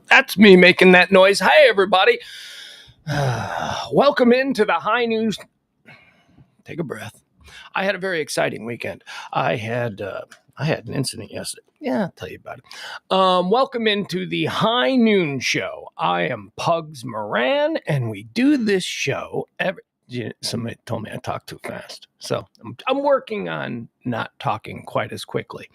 That's me making that noise. Hi, everybody. Welcome into the high news. Take a breath. I had a very exciting weekend. I had an incident yesterday. Yeah, I'll tell you about it. Welcome into the High Noon Show. I am Pugs Moran, and we do this show every. Somebody told me I talk too fast, so I'm working on not talking quite as quickly.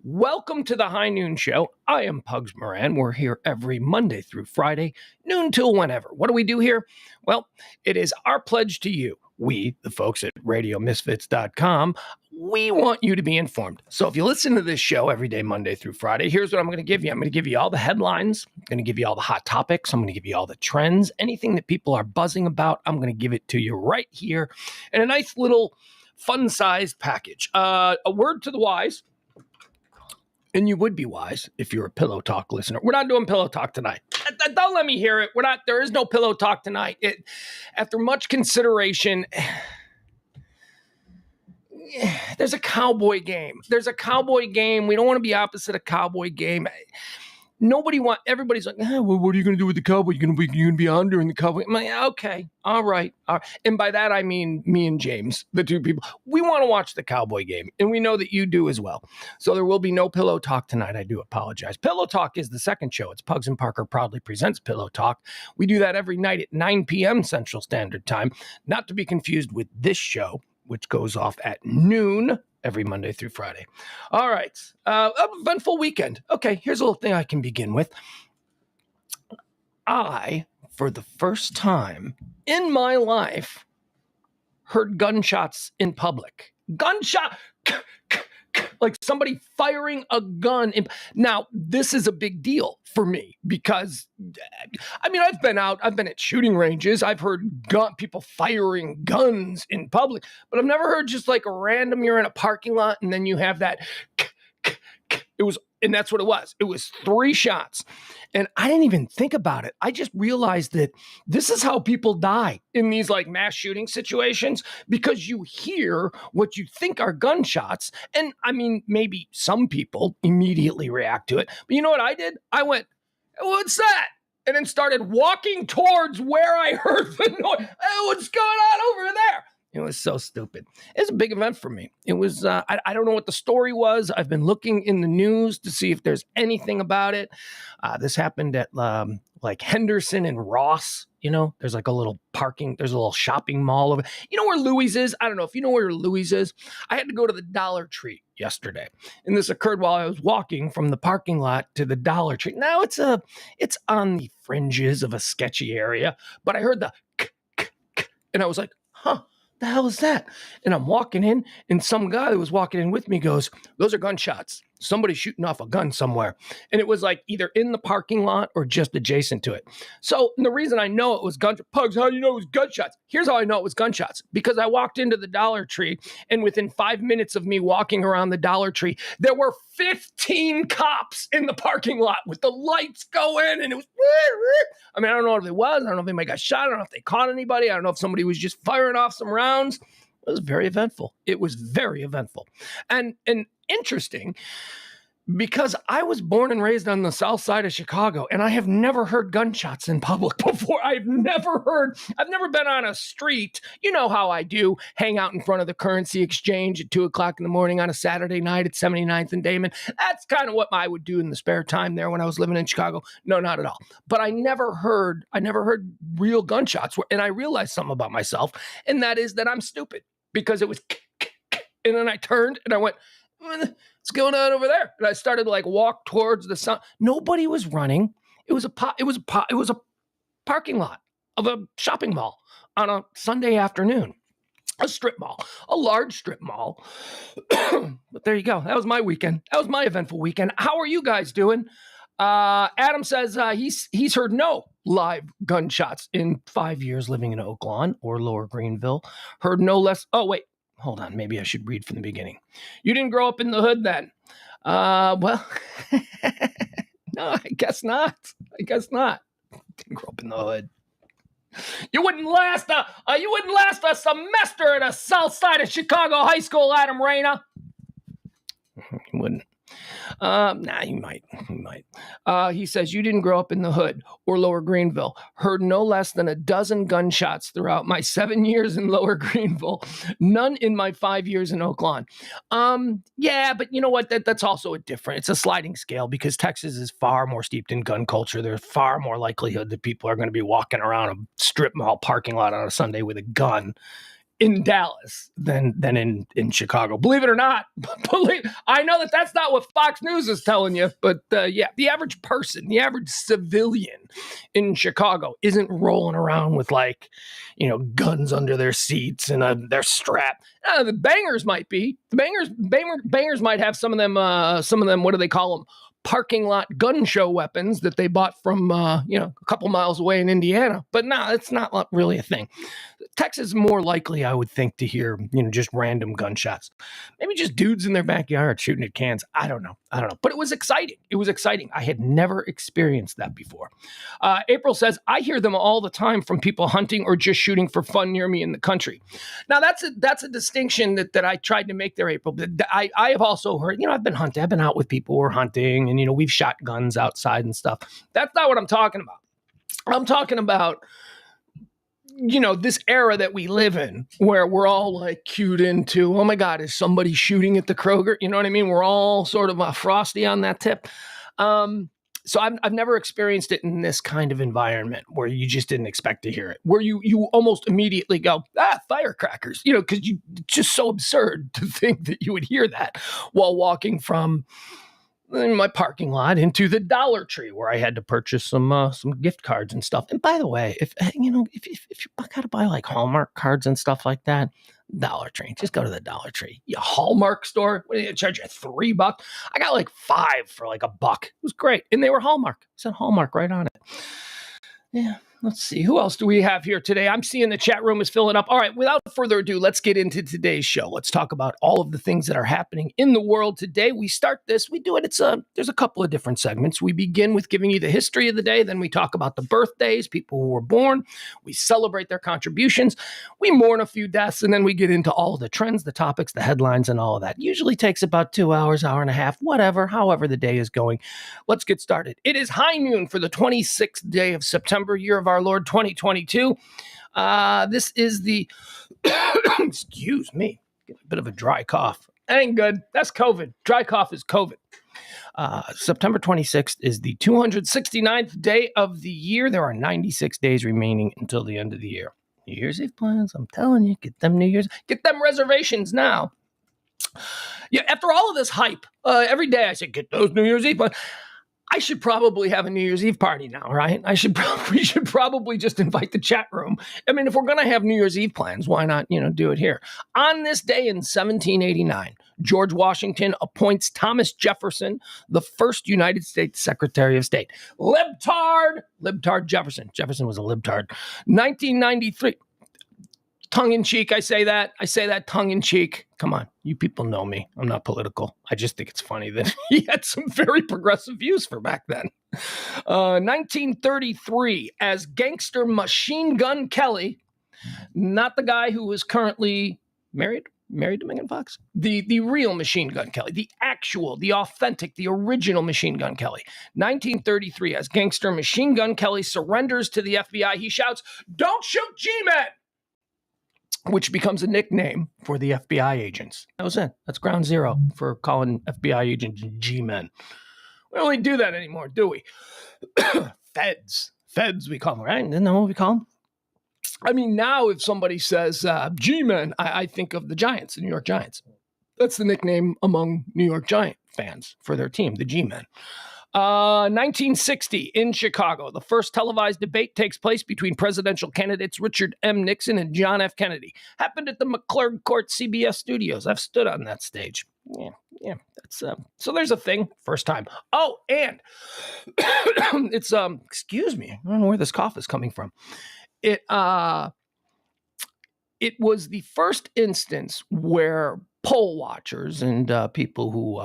Welcome to the High Noon Show. I am Pugs Moran. We're here every Monday through Friday, noon till whenever. What do we do here? Well, it is our pledge to you. We, the folks at RadioMisfits.com, we want you to be informed. So if you listen to this show every day, Monday through Friday, here's what I'm going to give you. I'm going to give you all the headlines. I'm going to give you all the hot topics. I'm going to give you all the trends. Anything that people are buzzing about, I'm going to give it to you right here in a nice little fun-sized package. A word to the wise. And you would be wise if you're a Pillow Talk listener. We're not doing Pillow Talk tonight. Don't let me hear it. There is no Pillow Talk tonight. After much consideration, there's a Cowboy game. We don't want to be opposite a Cowboy game. Everybody's like, well, what are you going to do with the Cowboy? You're going to be on during the Cowboy? I'm like, okay, all right. And by that, I mean me and James, the two people. We want to watch the Cowboy game, and we know that you do as well. So there will be no Pillow Talk tonight. I do apologize. Pillow Talk is the second show. It's Pugs and Parker proudly presents Pillow Talk. We do that every night at 9 p.m. Central Standard Time, not to be confused with this show, which goes off at noon every Monday through Friday. All right. Eventful weekend. Okay, here's a little thing I can begin with. I, for the first time in my life, heard gunshots in public. Gunshot! Like somebody firing a gun. Now, this is a big deal for me because, I've been at shooting ranges. I've heard people firing guns in public, but I've never heard just like a random, you're in a parking lot and then you have that. And that's what it was. It was 3 shots. And I didn't even think about it. I just realized that this is how people die in these like mass shooting situations, because you hear what you think are gunshots. And maybe some people immediately react to it. But you know what I did? I went, what's that? And then started walking towards where I heard the noise. What's going on over there? It was so stupid. It's a big event for me. It was, I don't know what the story was. I've been looking in the news to see if there's anything about it. This happened at like Henderson and Ross. There's like a little there's a little shopping mall over. You know where Louis is? I don't know if you know where Louis is. I had to go to the Dollar Tree yesterday. And this occurred while I was walking from the parking lot to the Dollar Tree. Now it's on the fringes of a sketchy area, but I heard the and I was like, huh. The hell is that? And I'm walking in, and some guy that was walking in with me goes, those are gunshots. Somebody's shooting off a gun somewhere. And it was like either in the parking lot or just adjacent to it. So the reason I know it was gunshots, Pugs, how do you know it was gunshots? Here's how I know it was gunshots. Because I walked into the Dollar Tree, and within 5 minutes of me walking around the Dollar Tree, there were 15 cops in the parking lot with the lights going, and it was, I don't know what it was. I don't know if anybody got shot. I don't know if they caught anybody. I don't know if somebody was just firing off some rounds. It was very eventful. And interesting, because I was born and raised on the south side of Chicago, and I have never heard gunshots in public before. I've never been on a street. You know how I do, hang out in front of the currency exchange at 2:00 in the morning on a Saturday night at 79th and Damon. That's kind of what I would do in the spare time there when I was living in Chicago. No, not at all. But I never heard real gunshots. And I realized something about myself, and that is that I'm stupid, because it was, and then I turned and I went, what's going on over there? And I started to like walk towards the sun. Nobody was running. It was a parking lot of a shopping mall on a Sunday afternoon, a strip mall, a large strip mall. But there you go. That was my weekend. That was my eventful weekend. How are you guys doing? Adam says he's heard no live gunshots in 5 years living in Oak Lawn or Lower Greenville. Heard no less. Oh, wait. Hold on. Maybe I should read from the beginning. You didn't grow up in the hood then. Well, no, I guess not. Didn't grow up in the hood. You wouldn't last a semester at a south side of Chicago high school, Adam Rayna. You wouldn't. Nah, he might. He says, you didn't grow up in the hood or Lower Greenville. Heard no less than a dozen gunshots throughout my 7 years in Lower Greenville. None in my 5 years in Oak Lawn. Yeah, but you know what? That's also it's a sliding scale because Texas is far more steeped in gun culture. There's far more likelihood that people are going to be walking around a strip mall parking lot on a Sunday with a gun in Dallas than in Chicago. Believe it or not. I know that's not what Fox News is telling you, but yeah, the average person, the average civilian in Chicago isn't rolling around with guns under their seats and their strap. The bangers might be. The bangers might have some of them, what do they call them? Parking lot gun show weapons that they bought from, a couple miles away in Indiana. But no, it's not really a thing. Texas is more likely, I would think, to hear, just random gunshots. Maybe just dudes in their backyard shooting at cans. I don't know. But it was exciting. I had never experienced that before. April says, I hear them all the time from people hunting or just shooting for fun near me in the country. Now, that's a distinction that I tried to make there, April. But I have also heard, I've been hunting. I've been out with people who are hunting and, we've shot guns outside and stuff. That's not what I'm talking about. I'm talking about this era that we live in where we're all cued into, oh my God, is somebody shooting at the Kroger? You know what I mean? We're all sort of frosty on that tip. So I've never experienced it in this kind of environment where you just didn't expect to hear it, where you almost immediately go, firecrackers, because it's just so absurd to think that you would hear that while walking from in my parking lot into the Dollar Tree where I had to purchase some gift cards and stuff. And by the way, if you got to buy Hallmark cards and stuff like that, Dollar Tree, just go to the Dollar Tree. Hallmark store, what do they charge you, $3? I got 5 for $1. It was great. And they were Hallmark. It said Hallmark right on it. Yeah. Let's see. Who else do we have here today? I'm seeing the chat room is filling up. All right. Without further ado, let's get into today's show. Let's talk about all of the things that are happening in the world today. We start this. We do it. There's a couple of different segments. We begin with giving you the history of the day. Then we talk about the birthdays, people who were born. We celebrate their contributions. We mourn a few deaths. And then we get into all of the trends, the topics, the headlines, and all of that. Usually takes about 2 hours, hour and a half, however the day is going. Let's get started. It is high noon for the 26th day of September, year of our Lord 2022. This is the excuse me, get a bit of a dry cough. Ain't good. That's COVID. Dry cough is COVID. September 26th is the 269th day of the year. There are 96 days remaining until the end of the year. New Year's Eve plans, I'm telling you, get them reservations now. Yeah, after all of this hype, every day I say, get those New Year's Eve plans. I should probably have a New Year's Eve party now, right? We should probably just invite the chat room. I mean, if we're going to have New Year's Eve plans, why not, do it here? On this day in 1789, George Washington appoints Thomas Jefferson the first United States Secretary of State. Libtard Jefferson. Jefferson was a libtard. 1993. Tongue-in-cheek, I say that tongue-in-cheek. Come on, you people know me. I'm not political. I just think it's funny that he had some very progressive views for back then. 1933, as Gangster Machine Gun Kelly, not the guy who is currently married to Megan Fox, the real Machine Gun Kelly, the actual, the authentic, the original Machine Gun Kelly. 1933, as Gangster Machine Gun Kelly surrenders to the FBI, he shouts, "Don't shoot G-Men!" which becomes a nickname for the FBI agents. That was it. That's ground zero for calling FBI agents G-men. We don't really do that anymore, do we? Feds, we call them, right? Isn't that what we call them? I mean, now if somebody says G-men, I think of the Giants, the New York Giants. That's the nickname among New York Giant fans for their team, the G-men. 1960 in Chicago, the first televised debate takes place between presidential candidates Richard M. Nixon and John F. Kennedy. Happened at the McClurg Court CBS studios. I've stood on that stage. Yeah. That's so there's a thing. First time. Oh, and it's excuse me. I don't know where this cough is coming from. It was the first instance where poll watchers and people who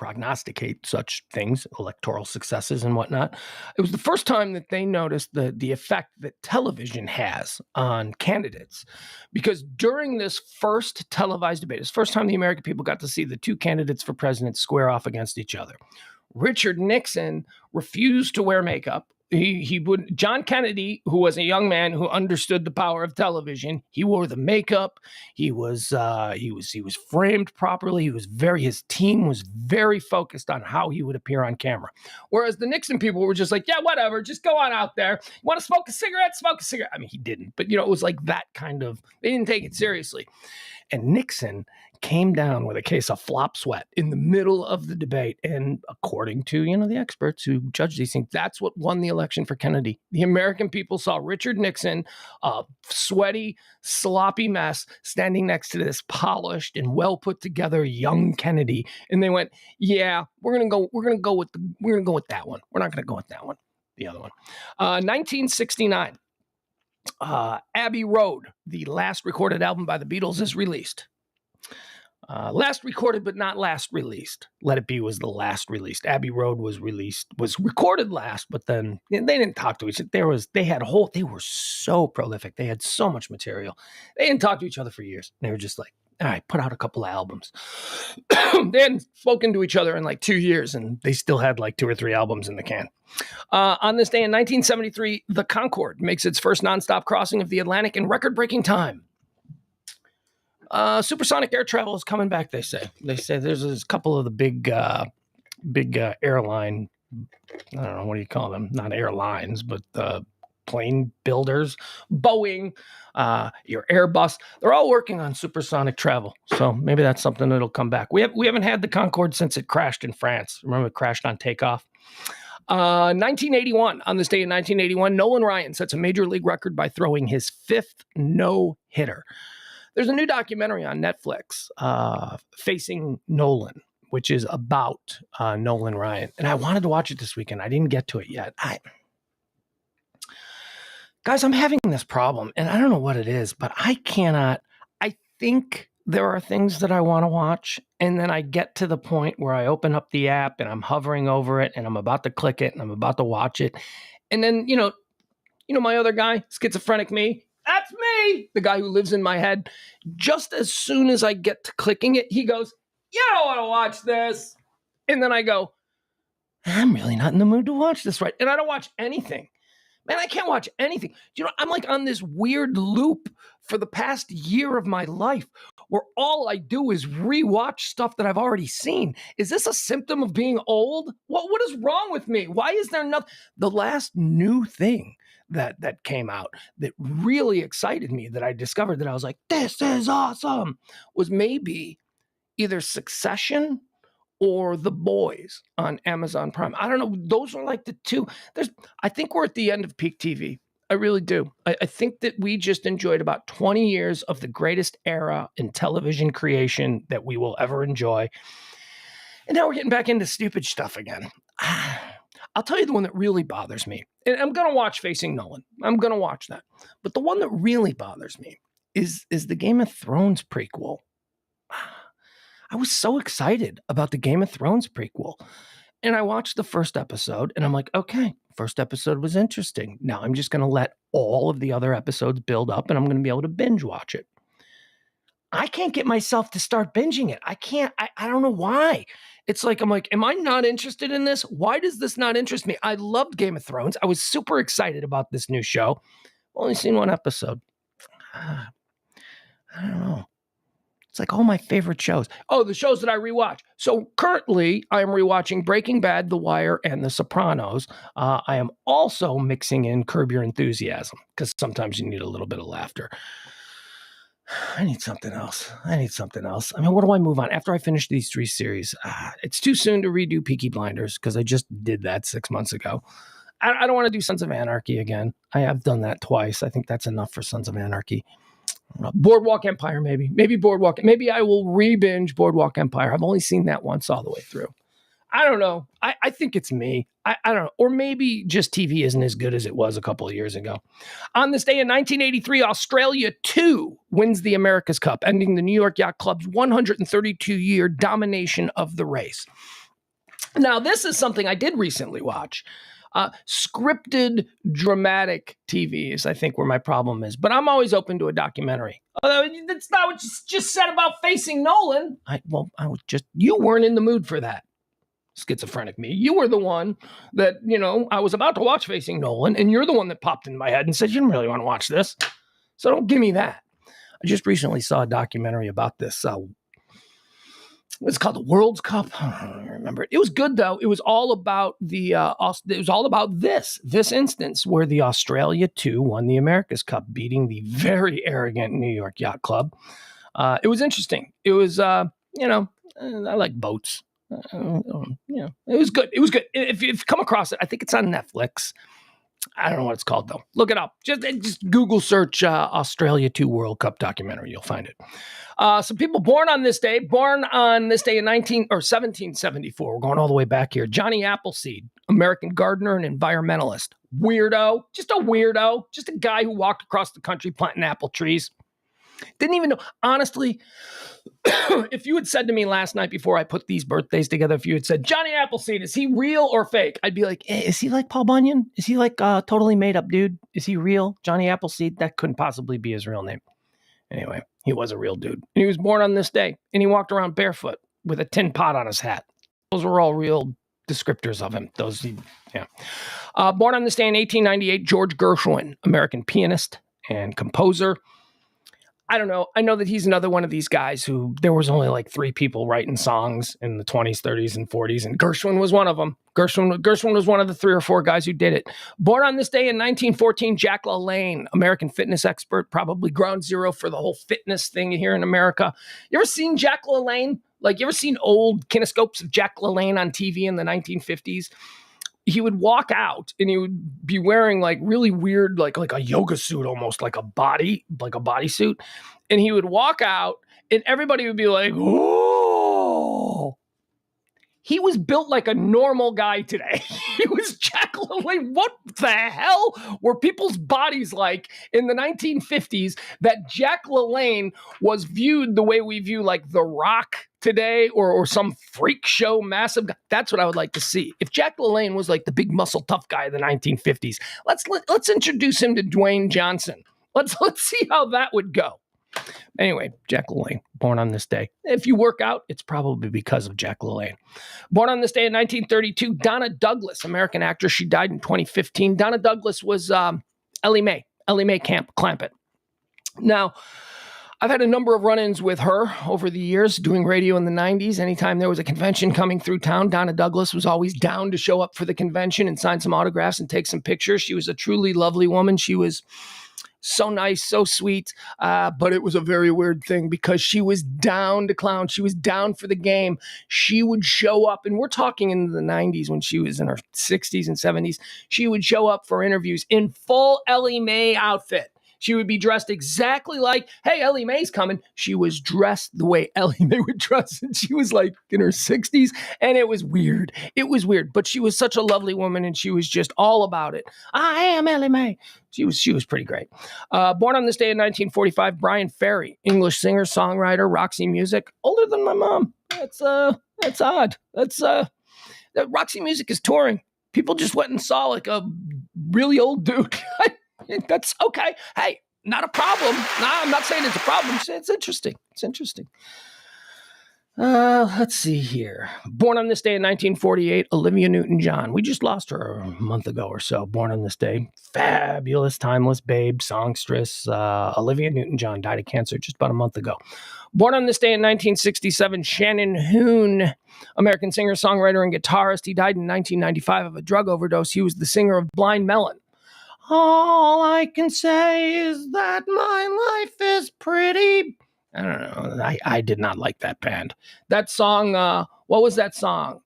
prognosticate such things, electoral successes and whatnot. It was the first time that they noticed the effect that television has on candidates. Because during this first televised debate, it's the first time the American people got to see the two candidates for president square off against each other. Richard Nixon refused to wear makeup. He would. John Kennedy, who was a young man who understood the power of television, he wore the makeup. He was framed properly. His team was very focused on how he would appear on camera. Whereas the Nixon people were just like, yeah, whatever, just go on out there. You want to smoke a cigarette? Smoke a cigarette. I mean, he didn't, but it was like that kind of. They didn't take it seriously. And Nixon came down with a case of flop sweat in the middle of the debate. And according to, the experts who judge these things, that's what won the election for Kennedy. The American people saw Richard Nixon, a sweaty, sloppy mess, standing next to this polished and well put together young Kennedy. And they went, yeah, we're going to go with that one. We're not going to go with that one. The other one. 1969. Abbey Road, the last recorded album by the Beatles, is released. Last recorded, but not last released. Let It Be was the last released. Abbey Road was recorded last, but then they didn't talk to each other. They were so prolific. They had so much material. They didn't talk to each other for years. They were just like, all right, put out a couple of albums. They hadn't spoken to each other in like 2 years, and they still had like 2 or 3 albums in the can. On this day in 1973, the Concorde makes its first nonstop crossing of the Atlantic in record-breaking time. Supersonic air travel is coming back, they say. They say there's a couple of the big airline, I don't know, what do you call them? Not airlines, but plane builders, Boeing, your Airbus. They're all working on supersonic travel. So maybe that's something that'll come back. We haven't had the Concorde since it crashed in France. Remember, it crashed on takeoff. 1981, on this day in 1981, Nolan Ryan sets a major league record by throwing his 5th no-hitter. There's a new documentary on Netflix, Facing Nolan, which is about Nolan Ryan. And I wanted to watch it this weekend. I didn't get to it yet. Guys, I'm having this problem, and I don't know what it is, but I think there are things that I want to watch, and then I get to the point where I open up the app, and I'm hovering over it, and I'm about to click it, and I'm about to watch it. And then, my other guy, schizophrenic me, that's me, the guy who lives in my head. Just as soon as I get to clicking it, he goes, you don't want to watch this. And then I go, I'm really not in the mood to watch this, right? And I don't watch anything. Man, I can't watch anything. I'm like on this weird loop for the past year of my life where all I do is rewatch stuff that I've already seen. Is this a symptom of being old? What is wrong with me? Why is there nothing? The last new thing that came out that really excited me, that I discovered that I was like, this is awesome, was maybe either Succession or The Boys on Amazon Prime. I don't know. Those are like the two. I think we're at the end of peak TV. I really do. I think that we just enjoyed about 20 years of the greatest era in television creation that we will ever enjoy. And now we're getting back into stupid stuff again. I'll tell you the one that really bothers me. And I'm going to watch Facing Nolan. I'm going to watch that. But the one that really bothers me is the Game of Thrones prequel. I was so excited about the Game of Thrones prequel. And I watched the first episode and I'm like, okay, first episode was interesting. Now I'm just going to let all of the other episodes build up and I'm going to be able to binge watch it. I can't get myself to start binging it. I can't. I don't know why. It's like, I'm like, am I not interested in this? Why does this not interest me? I loved Game of Thrones. I was super excited about this new show. Only seen one episode. I don't know. It's like all my favorite shows. Oh, the shows that I rewatch. So currently, I am rewatching Breaking Bad, The Wire, and The Sopranos. I am also mixing in Curb Your Enthusiasm because sometimes you need a little bit of laughter. I need something else. I mean, what do I move on? After I finish these 3 series, it's too soon to redo Peaky Blinders because I just did that 6 months ago. I don't want to do Sons of Anarchy again. I have done that twice. I think that's enough for Sons of Anarchy. Boardwalk Empire, maybe. Maybe I will re-binge Boardwalk Empire. I've only seen that once all the way through. I don't know. I think it's me. I don't know. Or maybe just TV isn't as good as it was a couple of years ago. On this day in 1983, Australia 2 wins the America's Cup, ending the New York Yacht Club's 132-year domination of the race. Now, this is something I did recently watch. Scripted dramatic TV is, I think, where my problem is. But I'm always open to a documentary. Although that's not what you just said about Facing Nolan. You weren't in the mood for that. Schizophrenic me. You were the one that, I was about to watch Facing Nolan, and you're the one that popped in my head and said, you don't really want to watch this. So don't give me that. I just recently saw a documentary about this. It's called the World's Cup. I don't remember it. It was good though. It was all about this instance where the Australia 2 won the America's Cup, beating the very arrogant New York Yacht Club. It was interesting. It was, I like boats. It was good. It was good. If you've come across it, I think it's on Netflix. I don't know what it's called though. Look it up. Just Google search Australia 2 World Cup documentary. You'll find it. Some people born on this day in 1774. We're going all the way back here. Johnny Appleseed, American gardener and environmentalist. Weirdo. Just a weirdo. Just a guy who walked across the country planting apple trees. Didn't even know. Honestly, if you had said to me last night before I put these birthdays together, if you had said, Johnny Appleseed, is he real or fake? I'd be like, is he like Paul Bunyan? Is he like a totally made up dude? Is he real? Johnny Appleseed? That couldn't possibly be his real name. Anyway, he was a real dude. And he was born on this day. And he walked around barefoot with a tin pot on his hat. Those were all real descriptors of him. Born on this day in 1898, George Gershwin, American pianist and composer. I don't know. I know that he's another one of these guys who there was only like 3 people writing songs in the 20s, 30s, and 40s, and Gershwin was one of them. Gershwin was one of the 3 or 4 guys who did it. Born on this day in 1914, Jack LaLanne, American fitness expert, probably ground zero for the whole fitness thing here in America. You ever seen Jack LaLanne? Like, you ever seen old kinescopes of Jack LaLanne on TV in the 1950s? He would walk out and he would be wearing like really weird, like a yoga suit, almost like a bodysuit. And he would walk out and everybody would be like, oh, he was built like a normal guy today. He was Jack LaLanne. What the hell were people's bodies like in the 1950s that Jack LaLanne was viewed the way we view like The Rock today or some freak show massive guy? That's what I would like to see. If Jack LaLanne was like the big muscle tough guy of the 1950s, let's introduce him to Dwayne Johnson. Let's see how that would go. Anyway, Jack LaLanne, born on this day. If you work out, it's probably because of Jack LaLanne. Born on this day in 1932, Donna Douglas, American actress. She died in 2015. Donna Douglas was Ellie Mae Clampett. Now, I've had a number of run-ins with her over the years doing radio in the 90s. Anytime there was a convention coming through town, Donna Douglas was always down to show up for the convention and sign some autographs and take some pictures. She was a truly lovely woman. She was so nice, so sweet, but it was a very weird thing because she was down to clown. She was down for the game. She would show up, and we're talking in the 90s when she was in her 60s and 70s. She would show up for interviews in full Ellie Mae outfit. She would be dressed exactly like, hey, Ellie Mae's coming. She was dressed the way Ellie Mae would dress, and she was like in her 60s, and it was weird. It was weird, but she was such a lovely woman, and she was just all about it. I am Ellie Mae. She was pretty great. Born on this day in 1945, Brian Ferry, English singer, songwriter, Roxy Music, older than my mom. That's odd. Roxy Music is touring. People just went and saw like a really old dude. That's okay. Hey, not a problem. No, I'm not saying it's a problem. It's interesting. It's interesting. Let's see here. Born on this day in 1948, Olivia Newton-John. We just lost her a month ago or so. Born on this day. Fabulous, timeless babe, songstress. Olivia Newton-John died of cancer just about a month ago. Born on this day in 1967, Shannon Hoon, American singer, songwriter, and guitarist. He died in 1995 of a drug overdose. He was the singer of Blind Melon. All I can say is that my life is pretty. I don't know. I did not like that band. That song, what was that song?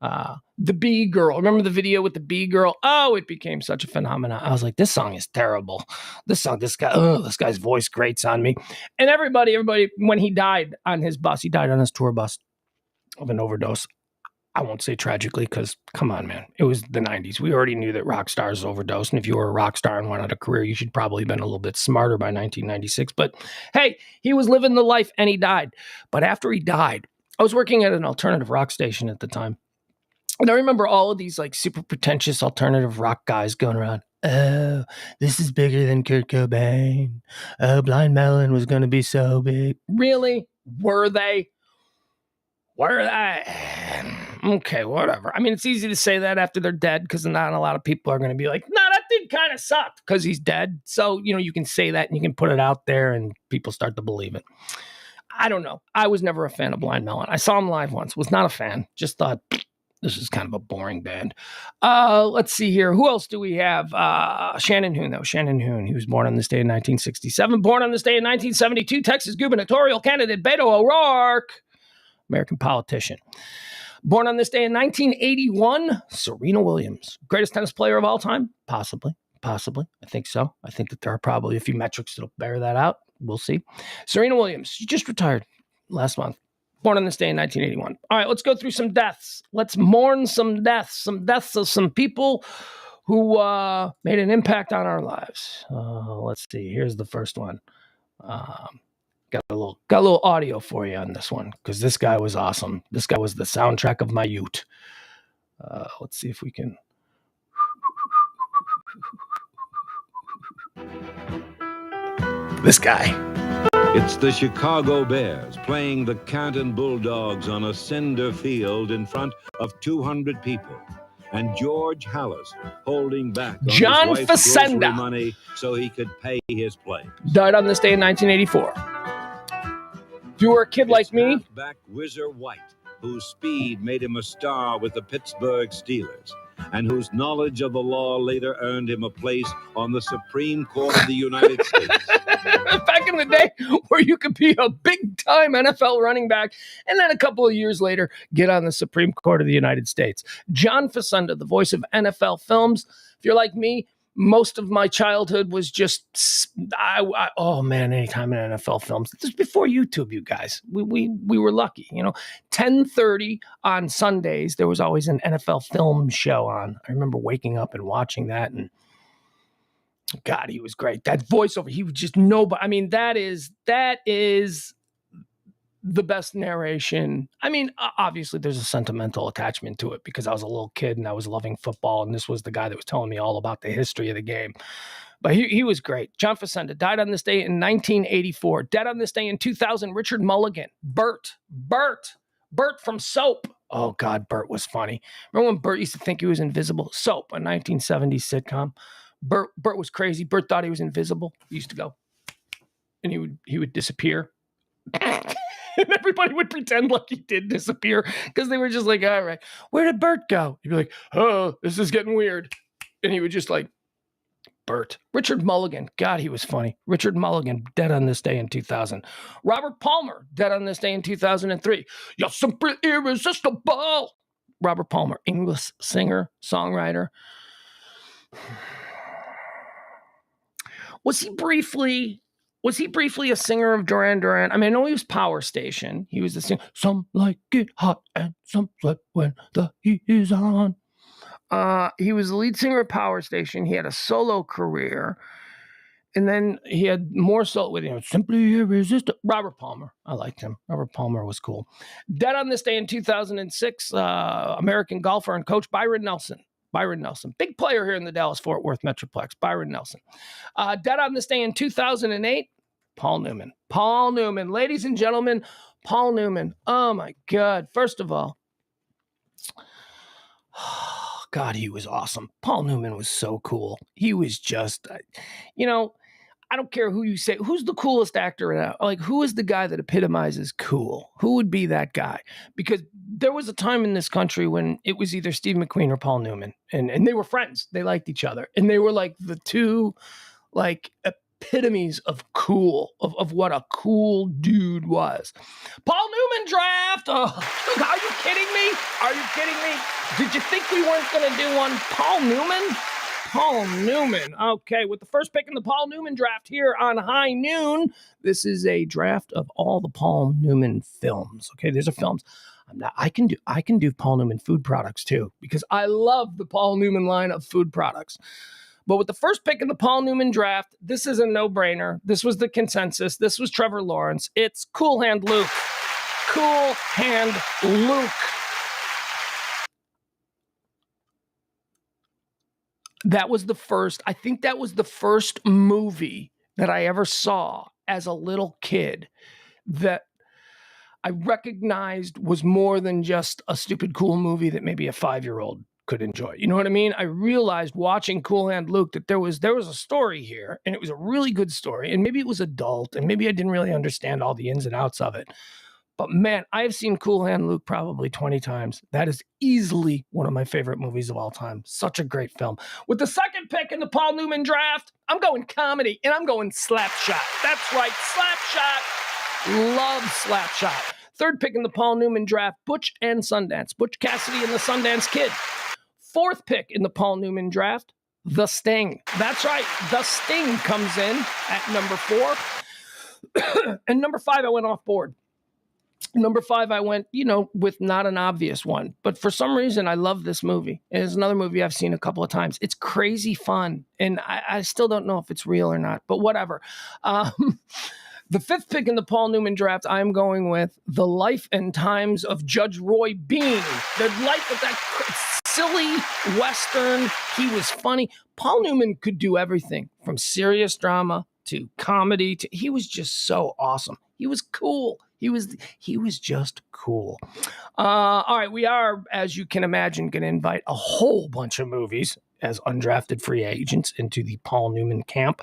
The Bee Girl. Remember the video with the Bee Girl? Oh, it became such a phenomenon. I was like, this song is terrible. This guy's voice grates on me. And everybody, when he died on his bus, he died on his tour bus of an overdose. I won't say tragically because, come on, man. It was the 90s. We already knew that rock stars overdosed. And if you were a rock star and wanted a career, you should probably have been a little bit smarter by 1996. But hey, he was living the life and he died. But after he died, I was working at an alternative rock station at the time. And I remember all of these like super pretentious alternative rock guys going around. Oh, this is bigger than Kurt Cobain. Oh, Blind Melon was going to be so big. Really? Were they? Were they? Okay, whatever. I mean, it's easy to say that after they're dead because not a lot of people are going to be like, no, that thing kind of sucked because he's dead. So, you can say that and you can put it out there and people start to believe it. I don't know. I was never a fan of Blind Melon. I saw him live once. Was not a fan. Just thought this is kind of a boring band. Let's see here. Who else do we have? Shannon Hoon, though. Shannon Hoon. He was born on this day in 1967. Born on this day in 1972. Texas gubernatorial candidate Beto O'Rourke. American politician. Born on this day in 1981. Serena Williams. Greatest tennis player of all time? Possibly. I think so. I think that there are probably a few metrics that'll bear that out. We'll see. Serena Williams. She just retired last month. Born on this day in 1981. All right, let's go through some deaths. Let's mourn some deaths. Some deaths of some people who made an impact on our lives. Let's see. Here's the first one. Got a little audio for you on this one because this guy was awesome. This guy was the soundtrack of my youth. Let's see if we can. This guy. It's the Chicago Bears playing the Canton Bulldogs on a cinder field in front of 200 people. And George Hallis holding back on John his wife's Facinda. grocery money so he could pay his players. Died on this day in 1984. If you were a kid like me. Halfback Whizzer White, whose speed made him a star with the Pittsburgh Steelers, and whose knowledge of the law later earned him a place on the Supreme Court of the United States. Back in the day where you could be a big-time NFL running back and then a couple of years later get on the Supreme Court of the United States. John Facinda, the voice of NFL films. If you're like me, most of my childhood was just, anytime in NFL films. This is before YouTube, you guys. We were lucky, 10:30 on Sundays, there was always an NFL film show on. I remember waking up and watching that, and God, he was great. That voiceover, he was just nobody. I mean, that is the best narration. I mean, obviously there's a sentimental attachment to it because I was a little kid and I was loving football, and this was the guy that was telling me all about the history of the game. But he was great. John Facinda died on this day in 1984. Dead on this day in 2000, Richard Mulligan. Bert from Soap. Oh, God, Bert was funny. Remember when Bert used to think he was invisible? Soap, a 1970s sitcom. Bert was crazy. Bert thought he was invisible. He used to go, and he would disappear. And everybody would pretend like he did disappear because they were just like, all right, where did Bert go? He'd be like, oh, this is getting weird. And he would just like, Bert. Richard Mulligan. God, he was funny. Richard Mulligan, dead on this day in 2000. Robert Palmer, dead on this day in 2003. You're simply irresistible. Robert Palmer, English singer, songwriter. Was he briefly a singer of Duran Duran? I mean, I know he was Power Station. He was the singer. Some like it hot and some sweat when the heat is on. He was the lead singer of Power Station. He had a solo career. And then he had more solo with Simply Irresistible. Robert Palmer. I liked him. Robert Palmer was cool. Dead on this day in 2006, American golfer and coach Byron Nelson. Big player here in the Dallas-Fort Worth Metroplex. Byron Nelson. Dead on this day in 2008, Paul Newman. Ladies and gentlemen, Paul Newman. Oh, my God. First of all, God, he was awesome. Paul Newman was so cool. He was just, I don't care who you say. Who's the coolest actor now? Like, who is the guy that epitomizes cool? Who would be that guy? Because there was a time in this country when it was either Steve McQueen or Paul Newman. And they were friends. They liked each other. And they were like the two, like, epitomes of cool, of what a cool dude was. Paul Newman draft. Oh, are you kidding me? Did you think we weren't going to do one? Paul Newman. Okay, with the first pick in the Paul Newman draft here on High Noon, this is a draft of all the Paul Newman films. Okay, these are films. I can do Paul Newman food products too, because I love the Paul Newman line of food products. But with the first pick in the Paul Newman draft, this is a no-brainer. This was the consensus. This was Trevor Lawrence. It's Cool Hand Luke. That was the first, I think that was the first movie that I ever saw as a little kid that I recognized was more than just a stupid, cool movie that maybe a 5-year-old could enjoy. You know what I mean? I realized watching Cool Hand Luke that there was a story here, and it was a really good story, and maybe it was adult, and maybe I didn't really understand all the ins and outs of it. But man, I have seen Cool Hand Luke probably 20 times. That is easily one of my favorite movies of all time. Such a great film. With the second pick in the Paul Newman draft, I'm going comedy, and I'm going Slapshot. That's right, Slapshot. Love Slapshot. Third pick in the Paul Newman draft, Butch and Sundance. Butch Cassidy and the Sundance Kid. Fourth pick in the Paul Newman draft, The Sting. That's right, The Sting comes in at number 4. And number 5, I went off board. Number 5, I went, with not an obvious one. But for some reason, I love this movie. It's another movie I've seen a couple of times. It's crazy fun. And I still don't know if it's real or not, but whatever. The 5th pick in the Paul Newman draft, I'm going with The Life and Times of Judge Roy Bean. The life of that silly Western. He was funny. Paul Newman could do everything from serious drama to comedy. He was just so awesome. He was cool. He was just cool. All right, we are, as you can imagine, going to invite a whole bunch of movies as undrafted free agents into the Paul Newman camp.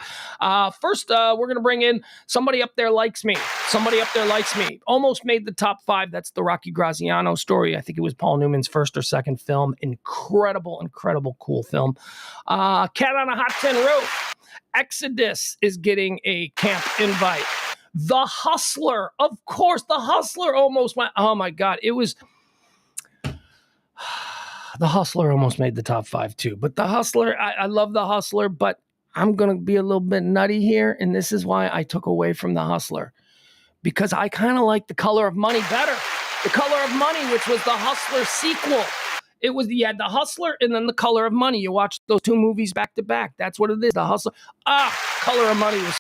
First, we're going to bring in Somebody Up There Likes Me. Somebody Up There Likes Me. Almost made the top 5. That's the Rocky Graziano story. I think it was Paul Newman's first or second film. Incredible, cool film. Cat on a Hot Tin Roof. Exodus is getting a camp invite. The Hustler, of course, The Hustler almost went. Oh my God, it was. The Hustler almost made the top 5 too. But The Hustler, I love The Hustler, but I'm going to be a little bit nutty here. And this is why I took away from The Hustler. Because I kind of like The Color of Money better. The Color of Money, which was The Hustler sequel. You had The Hustler and then The Color of Money. You watch those 2 movies back to back. That's what it is. The Hustler. Color of Money was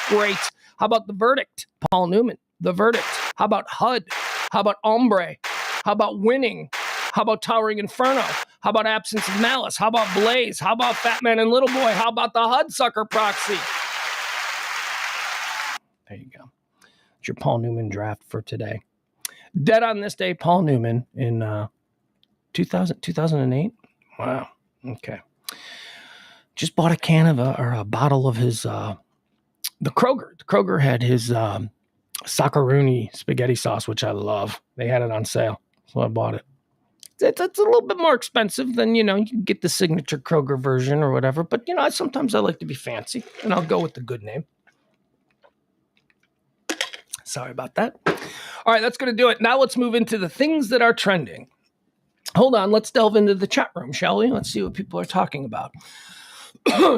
great. How about The Verdict? Paul Newman. The Verdict. How about HUD? How about Hombre? How about Winning? How about Towering Inferno? How about Absence of Malice? How about Blaze? How about Fat Man and Little Boy? How about the Hudsucker Proxy? There you go. It's your Paul Newman draft for today. Dead on this day, Paul Newman in 2008. Wow. Okay. Just bought a can of a bottle of his the Kroger. The Kroger had his Saccaroni spaghetti sauce, which I love. They had it on sale, so I bought it. It's a little bit more expensive than, you can get the signature Kroger version or whatever. But, sometimes I like to be fancy, and I'll go with the good name. Sorry about that. All right, that's going to do it. Now let's move into the things that are trending. Hold on, let's delve into the chat room, shall we? Let's see what people are talking about.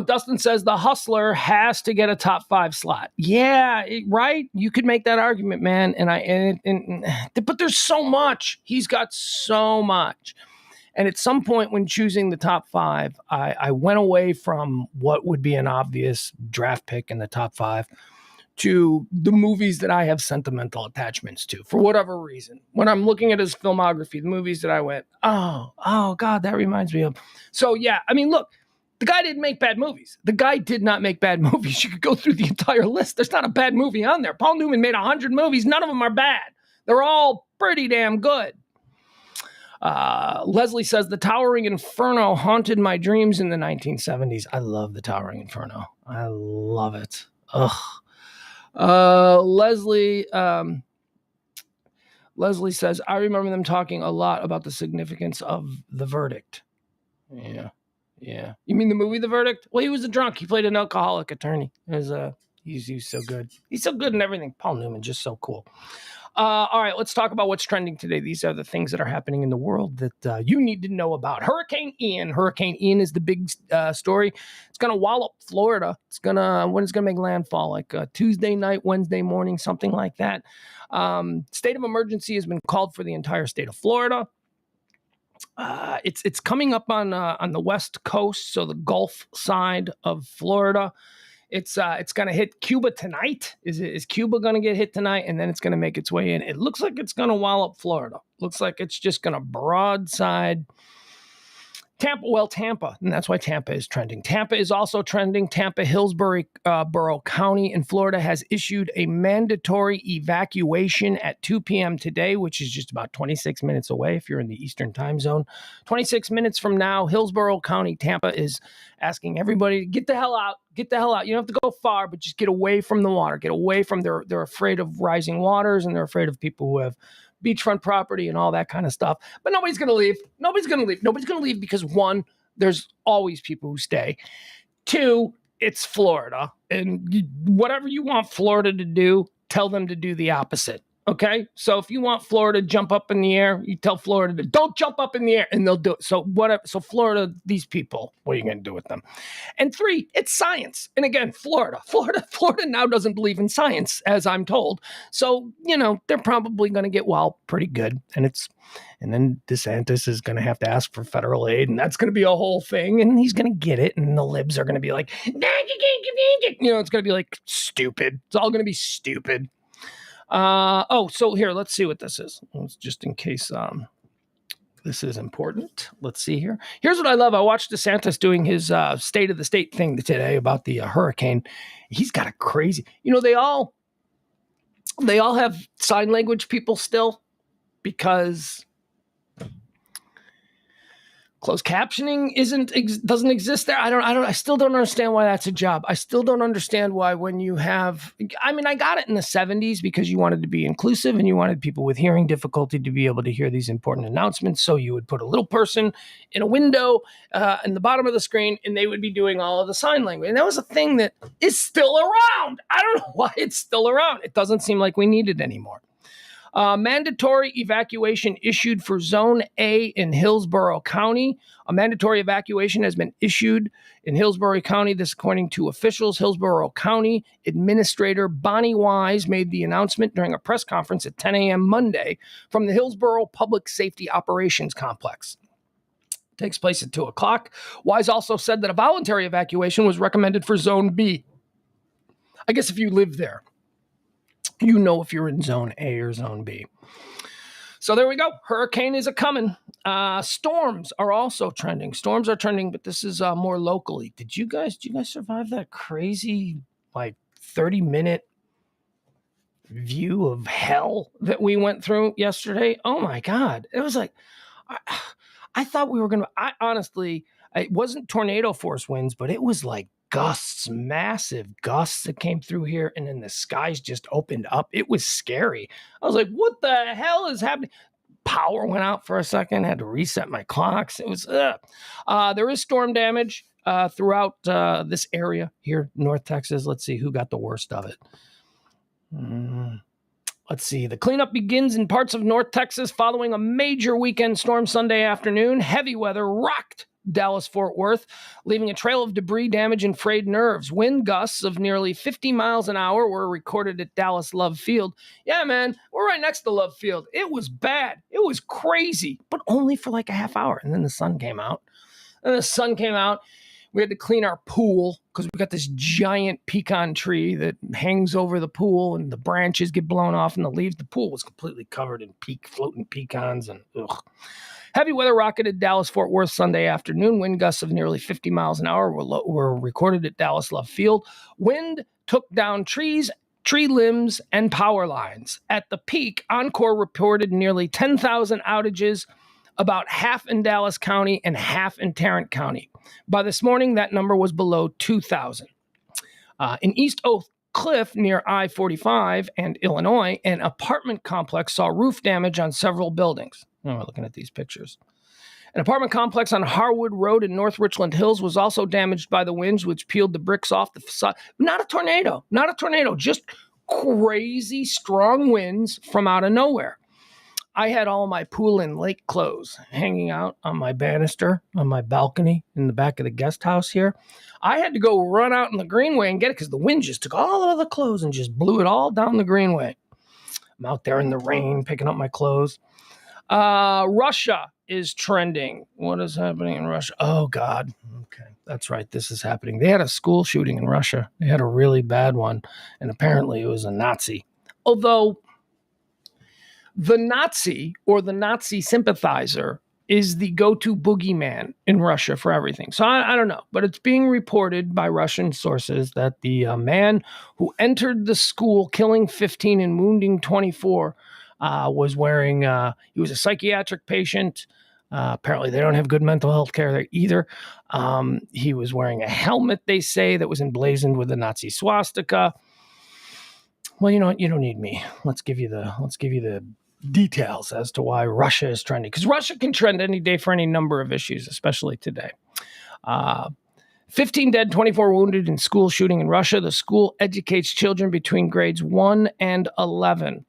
Dustin says The Hustler has to get a top 5 slot. Yeah, right. You could make that argument, man. But there's so much. He's got so much. And at some point when choosing the top 5, I went away from what would be an obvious draft pick in the top 5 to the movies that I have sentimental attachments to for whatever reason. When I'm looking at his filmography, the movies that I went, oh God, that reminds me of. So yeah, look. The guy didn't make bad movies. The guy did not make bad movies. You could go through the entire list. There's not a bad movie on there. Paul Newman made 100 movies. None of them are bad. They're all pretty damn good. Leslie says, The Towering Inferno haunted my dreams in the 1970s. I love The Towering Inferno. I love it. Leslie says, I remember them talking a lot about the significance of The Verdict. Yeah. You mean the movie The Verdict? Well, he was a drunk. He played an alcoholic attorney. He's so good. He's so good in everything. Paul Newman, just so cool. All right, let's talk about what's trending today. These are the things that are happening in the world that you need to know about. Hurricane Ian. Hurricane Ian is the big story. It's going to wallop Florida. When it's going to make landfall, like Tuesday night, Wednesday morning, something like that. State of emergency has been called for the entire state of Florida. It's coming up on the west coast, so the Gulf side of Florida. It's going to hit Cuba tonight. Is Cuba going to get hit tonight? And then it's going to make its way in. It looks like it's going to wallop Florida. Looks like it's just going to broadside Tampa, and that's why Tampa is trending. Tampa is also trending. Tampa, Hillsborough County in Florida has issued a mandatory evacuation at 2 p.m. today, which is just about 26 minutes away if you're in the Eastern time zone. 26 minutes from now, Hillsborough County, Tampa is asking everybody to get the hell out. Get the hell out. You don't have to go far, but just get away from the water. Get away from they're afraid of rising waters, and they're afraid of people who have beachfront property and all that kind of stuff. But nobody's going to leave. Nobody's going to leave because, one, there's always people who stay. Two, it's Florida. And whatever you want Florida to do, tell them to do the opposite. Okay? So if you want Florida to jump up in the air, you tell Florida to don't jump up in the air, and they'll do it. So whatever. So Florida, these people, what are you going to do with them? And three, it's science. And again, Florida now doesn't believe in science, as I'm told. So, they're probably going to get wild pretty good. And then DeSantis is going to have to ask for federal aid, and that's going to be a whole thing, and he's going to get it, and the libs are going to be like, it's going to be like stupid. It's all going to be stupid. So here, let's see what this is. Just in case this is important. Let's see here. Here's what I love. I watched DeSantis doing his state of the state thing today about the hurricane. He's got a crazy, they all have sign language people still, because closed captioning doesn't exist there. I still don't understand why that's a job. I still don't understand why when you have, I got it in the 70s because you wanted to be inclusive and you wanted people with hearing difficulty to be able to hear these important announcements. So you would put a little person in a window in the bottom of the screen, and they would be doing all of the sign language. And that was a thing that is still around. I don't know why it's still around. It doesn't seem like we need it anymore. Mandatory evacuation issued for Zone A in Hillsborough County. A mandatory evacuation has been issued in Hillsborough County. This, according to officials. Hillsborough County Administrator Bonnie Wise made the announcement during a press conference at 10 a.m. Monday from the Hillsborough Public Safety Operations Complex. It takes place at 2 o'clock. Wise also said that a voluntary evacuation was recommended for Zone B. I guess if you live there, if you're in Zone A or Zone B. So there we go. Hurricane is a-coming. Storms are also trending. Storms are trending, but this is more locally. Did you guys survive that crazy, 30-minute view of hell that we went through yesterday? Oh, my God. It was like, I thought we were going to, honestly, it wasn't tornado force winds, but it was like gusts, massive gusts that came through here, and then the skies just opened up. It was scary. I was like, what the hell is happening? Power went out for a second, had to reset my clocks. It was, there is storm damage throughout this area here, North Texas. Let's see who got the worst of it. Let's see. The cleanup begins in parts of North Texas following a major weekend storm Sunday afternoon. Heavy weather rocked Dallas-Fort Worth, leaving a trail of debris, damage, and frayed nerves. Wind gusts of nearly 50 miles an hour were recorded at Dallas Love Field. Yeah, man, we're right next to Love Field. It was bad. It was crazy, but only for like a half hour. And then the sun came out. We had to clean our pool because we got this giant pecan tree that hangs over the pool, and the branches get blown off and the leaves. The pool was completely covered in floating pecans, and ugh. Heavy weather rocketed Dallas-Fort Worth Sunday afternoon. Wind gusts of nearly 50 miles an hour were recorded at Dallas Love Field. Wind took down trees, tree limbs, and power lines. At the peak, Encore reported nearly 10,000 outages, about half in Dallas County and half in Tarrant County. By this morning, that number was below 2,000. In East Oak Cliff near I-45 and Illinois, an apartment complex saw roof damage on several buildings. Oh, we're looking at these pictures. An apartment complex on Harwood Road in North Richland Hills was also damaged by the winds, which peeled the bricks off the facade. Not a tornado, just crazy strong winds from out of nowhere. I had all my pool and lake clothes hanging out on my banister, on my balcony in the back of the guest house here. I had to go run out in the greenway and get it because the wind just took all of the clothes and just blew it all down the greenway. I'm out there in the rain picking up my clothes. Russia is trending. What is happening in Russia? Oh, God. Okay, that's right. This is happening. They had a school shooting in Russia. They had a really bad one, and apparently it was a Nazi. Although the Nazi or the Nazi sympathizer is the go-to boogeyman in Russia for everything. So I don't know, but it's being reported by Russian sources that the man who entered the school, killing 15 and wounding 24, was wearing, he was a psychiatric patient. Apparently they don't have good mental health care there either. He was wearing a helmet, they say, that was emblazoned with the Nazi swastika. Well, you know what? You don't need me. Let's give you the details as to why Russia is trending, because Russia can trend any day for any number of issues, especially today. 15 dead, 24 wounded in school shooting in Russia. The school educates children between grades 1 and 11.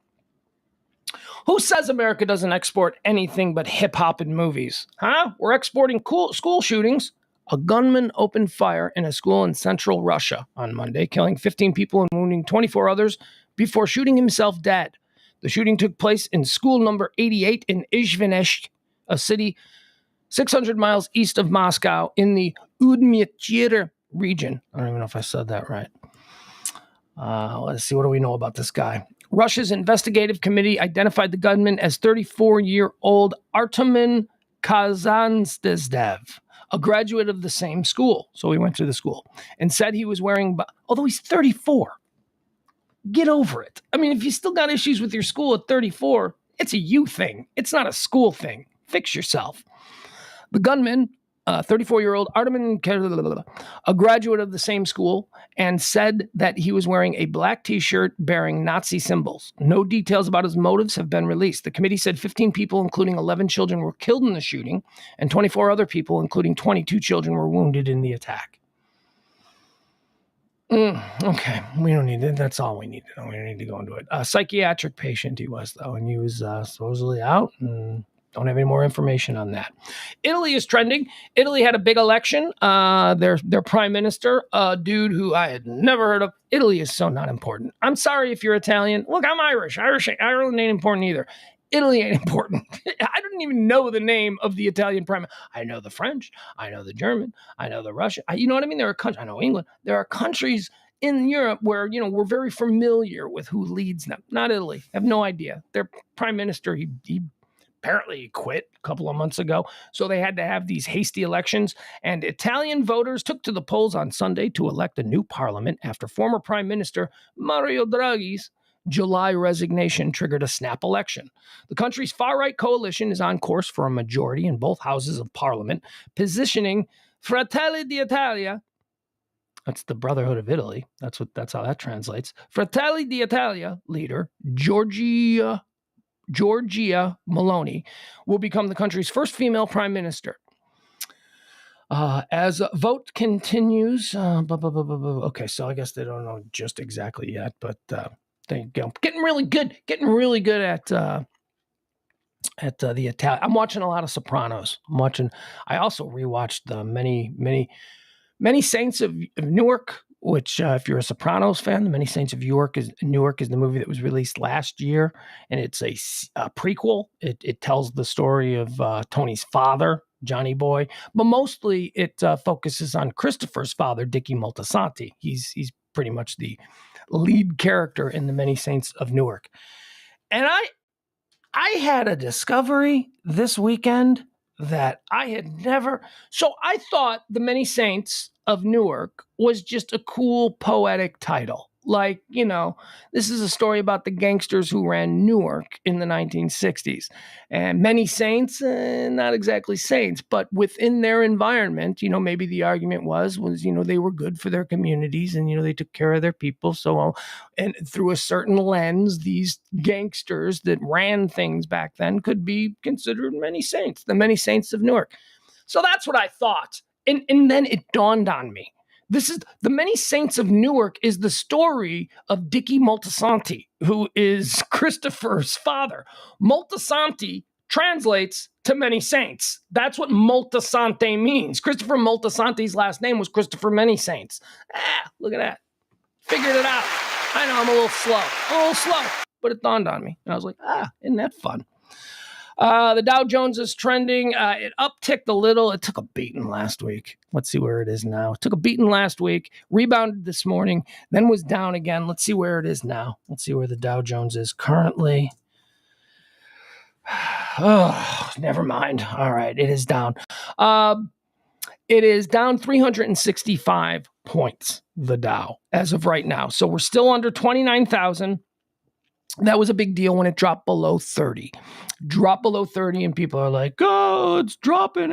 Who says America doesn't export anything but hip-hop and movies? Huh? We're exporting school shootings. A gunman opened fire in a school in central Russia on Monday, killing 15 people and wounding 24 others before shooting himself dead. The shooting took place in school number 88 in Izhvinsk, a city 600 miles east of Moscow in the Udmurtia region. I don't even know if I said that right. Let's see. What do we know about this guy? Russia's investigative committee identified the gunman as 34-year-old Artemin Kazantzdev, a graduate of the same school. So he went to the school and said he was wearing, although he's 34. Get over it. I mean, if you still got issues with your school at 34, it's a you thing. It's not a school thing. Fix yourself. The gunman, 34-year-old Artemin, a graduate of the same school, and said that he was wearing a black T-shirt bearing Nazi symbols. No details about his motives have been released. The committee said 15 people, including 11 children, were killed in the shooting, and 24 other people, including 22 children, were wounded in the attack. Okay, we don't need it. That's all we need to know. We don't need to go into it. A psychiatric patient he was, though, and he was supposedly out, and don't have any more information on that. Italy is trending. Italy had a big election. Their prime minister, a dude who I had never heard of. Italy is so not important. I'm sorry if you're Italian. Look, I'm Irish. Ireland ain't important either. Italy ain't important. I didn't even know the name of the Italian prime. I know the French. I know the German. I know the Russian. You know what I mean? There are countries. I know England. There are countries in Europe where, we're very familiar with who leads them. Not Italy. I have no idea. Their prime minister, he apparently quit a couple of months ago. So they had to have these hasty elections. And Italian voters took to the polls on Sunday to elect a new parliament after former Prime Minister Mario Draghi's July resignation triggered a snap election. The country's far-right coalition is on course for a majority in both houses of parliament, positioning Fratelli d'Italia, that's the Brotherhood of Italy, that's how that translates, Fratelli d'Italia leader Giorgia Meloni will become the country's first female prime minister. As vote continues, okay, so I guess they don't know just exactly yet, but there you go. Getting really good at the Italian. I'm watching a lot of Sopranos. I also rewatched the Many Saints of Newark, which if you're a Sopranos fan, the Many Saints of Newark is the movie that was released last year, and it's a prequel. It tells the story of Tony's father, Johnny Boy, but mostly it focuses on Christopher's father, Dickie Moltisanti. He's pretty much the lead character in the Many Saints of Newark. And I had a discovery this weekend that I had never. So I thought the Many Saints of Newark was just a cool poetic title. Like, this is a story about the gangsters who ran Newark in the 1960s. And many saints, not exactly saints, but within their environment, maybe the argument was, they were good for their communities and, they took care of their people. So, and through a certain lens, these gangsters that ran things back then could be considered many saints, the Many Saints of Newark. So that's what I thought. And then it dawned on me. This is the Many Saints of Newark is the story of Dickie Moltisanti, who is Christopher's father. Moltisanti translates to Many Saints. That's what Moltisanti means. Christopher Moltisanti's last name was Christopher Many Saints. Look at that. Figured it out. I know I'm a little slow, but it dawned on me. And I was like, isn't that fun? The Dow Jones is trending. It upticked a little. It took a beating last week. Let's see where it is now. It took a beating last week, rebounded this morning, then was down again. Let's see where it is now. Let's see where the Dow Jones is currently. Oh, never mind. All right, it is down. It is down 365 points, the Dow, as of right now. So we're still under 29,000. That was a big deal when it dropped below 30. Drop below 30 and people are like, oh, it's dropping.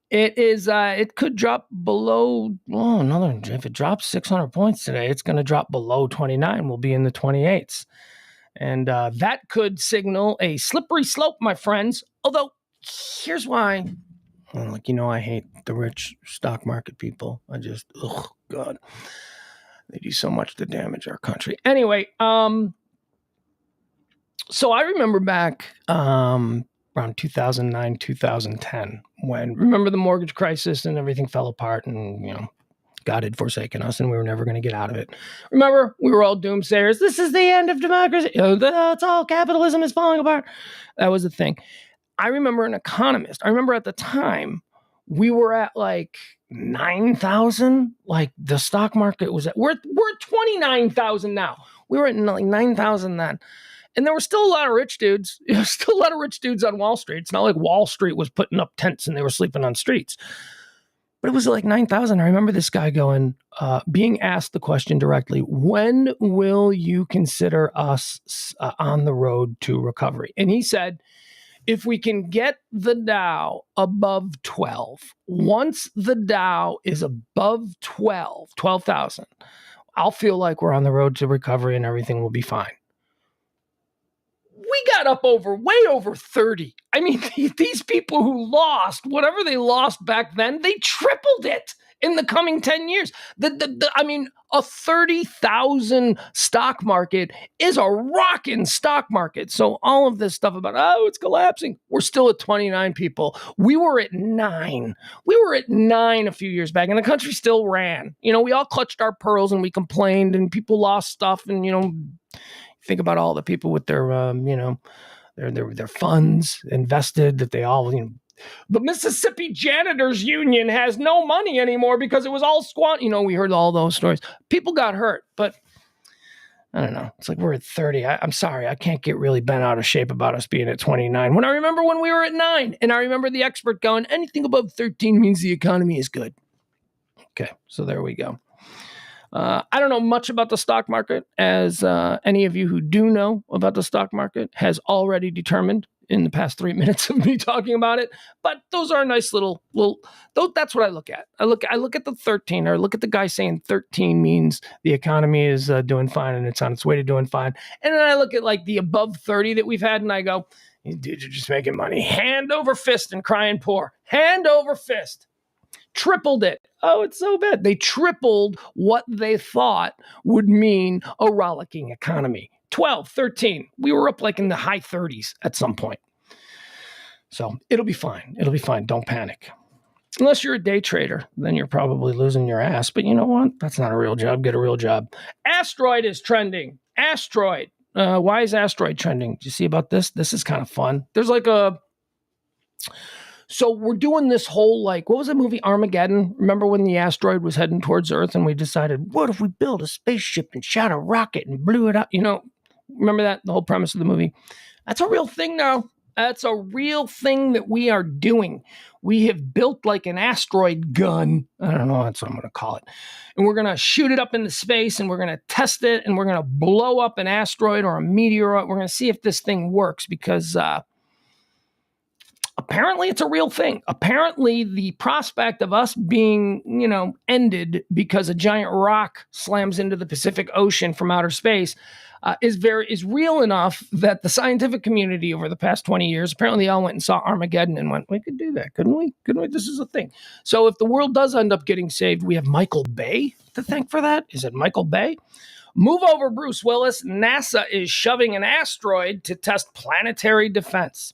It is, it could drop below, if it drops 600 points today, it's going to drop below 29. We'll be in the 28s. And that could signal a slippery slope, my friends. Although, here's why. I hate the rich stock market people. Oh, God. They do so much to damage our country. Anyway, so I remember back around 2009, 2010, remember the mortgage crisis and everything fell apart and, God had forsaken us and we were never going to get out of it. Remember, we were all doomsayers. This is the end of democracy. That's all. Capitalism is falling apart. That was the thing. I remember an economist. I remember at the time we were at like 9,000. Like the stock market was we're at 29,000 now. We were at like 9,000 then. And there were still a lot of rich dudes. Still a lot of rich dudes on Wall Street. It's not like Wall Street was putting up tents and they were sleeping on streets. But it was like 9,000. I remember this guy being asked the question directly, when will you consider us on the road to recovery? And he said, if we can get the Dow above 12, once the Dow is above 12,000, I'll feel like we're on the road to recovery and everything will be fine. We got up way over 30. I mean, these people who lost, whatever they lost back then, they tripled it in the coming 10 years. A 30,000 stock market is a rocking stock market. So all of this stuff about, it's collapsing. We're still at 29 people. We were at 9. We were at 9 a few years back and the country still ran. We all clutched our pearls and we complained and people lost stuff and, think about all the people with their, their funds invested that they all, the Mississippi Janitors Union has no money anymore because it was all we heard all those stories. People got hurt, but I don't know. It's like we're at 30. I'm sorry. I can't get really bent out of shape about us being at 29. When I remember when we were at 9 and I remember the expert going, anything above 13 means the economy is good. Okay. So there we go. I don't know much about the stock market, as any of you who do know about the stock market has already determined in the past 3 minutes of me talking about it. But those are nice little. That's what I look at. I look at the 13, or look at the guy saying 13 means the economy is doing fine and it's on its way to doing fine. And then I look at like the above 30 that we've had, and I go, these dudes are just making money hand over fist and crying poor, hand over fist. Tripled it. Oh, it's so bad. They tripled what they thought would mean a rollicking economy. 12, 13. We were up like in the high 30s at some point. So it'll be fine. It'll be fine. Don't panic. Unless you're a day trader, then you're probably losing your ass. But you know what? That's not a real job. Get a real job. Asteroid is trending. Asteroid. Why is asteroid trending? Do you see about this? This is kind of fun. There's like So we're doing this whole, what was the movie Armageddon? Remember when the asteroid was heading towards Earth and we decided, what if we built a spaceship and shot a rocket and blew it up? Remember that? The whole premise of the movie? That's a real thing now. That's a real thing that we are doing. We have built like an asteroid gun. I don't know. That's what I'm going to call it. And we're going to shoot it up into space and we're going to test it and we're going to blow up an asteroid or a meteorite. We're going to see if this thing works because, apparently it's a real thing. Apparently the prospect of us being, ended because a giant rock slams into the Pacific Ocean from outer space is real enough that the scientific community over the past 20 years, apparently they all went and saw Armageddon and went, we could do that, couldn't we? This is a thing. So if the world does end up getting saved, we have Michael Bay to thank for that. Is it Michael Bay? Move over, Bruce Willis. NASA is shoving an asteroid to test planetary defense.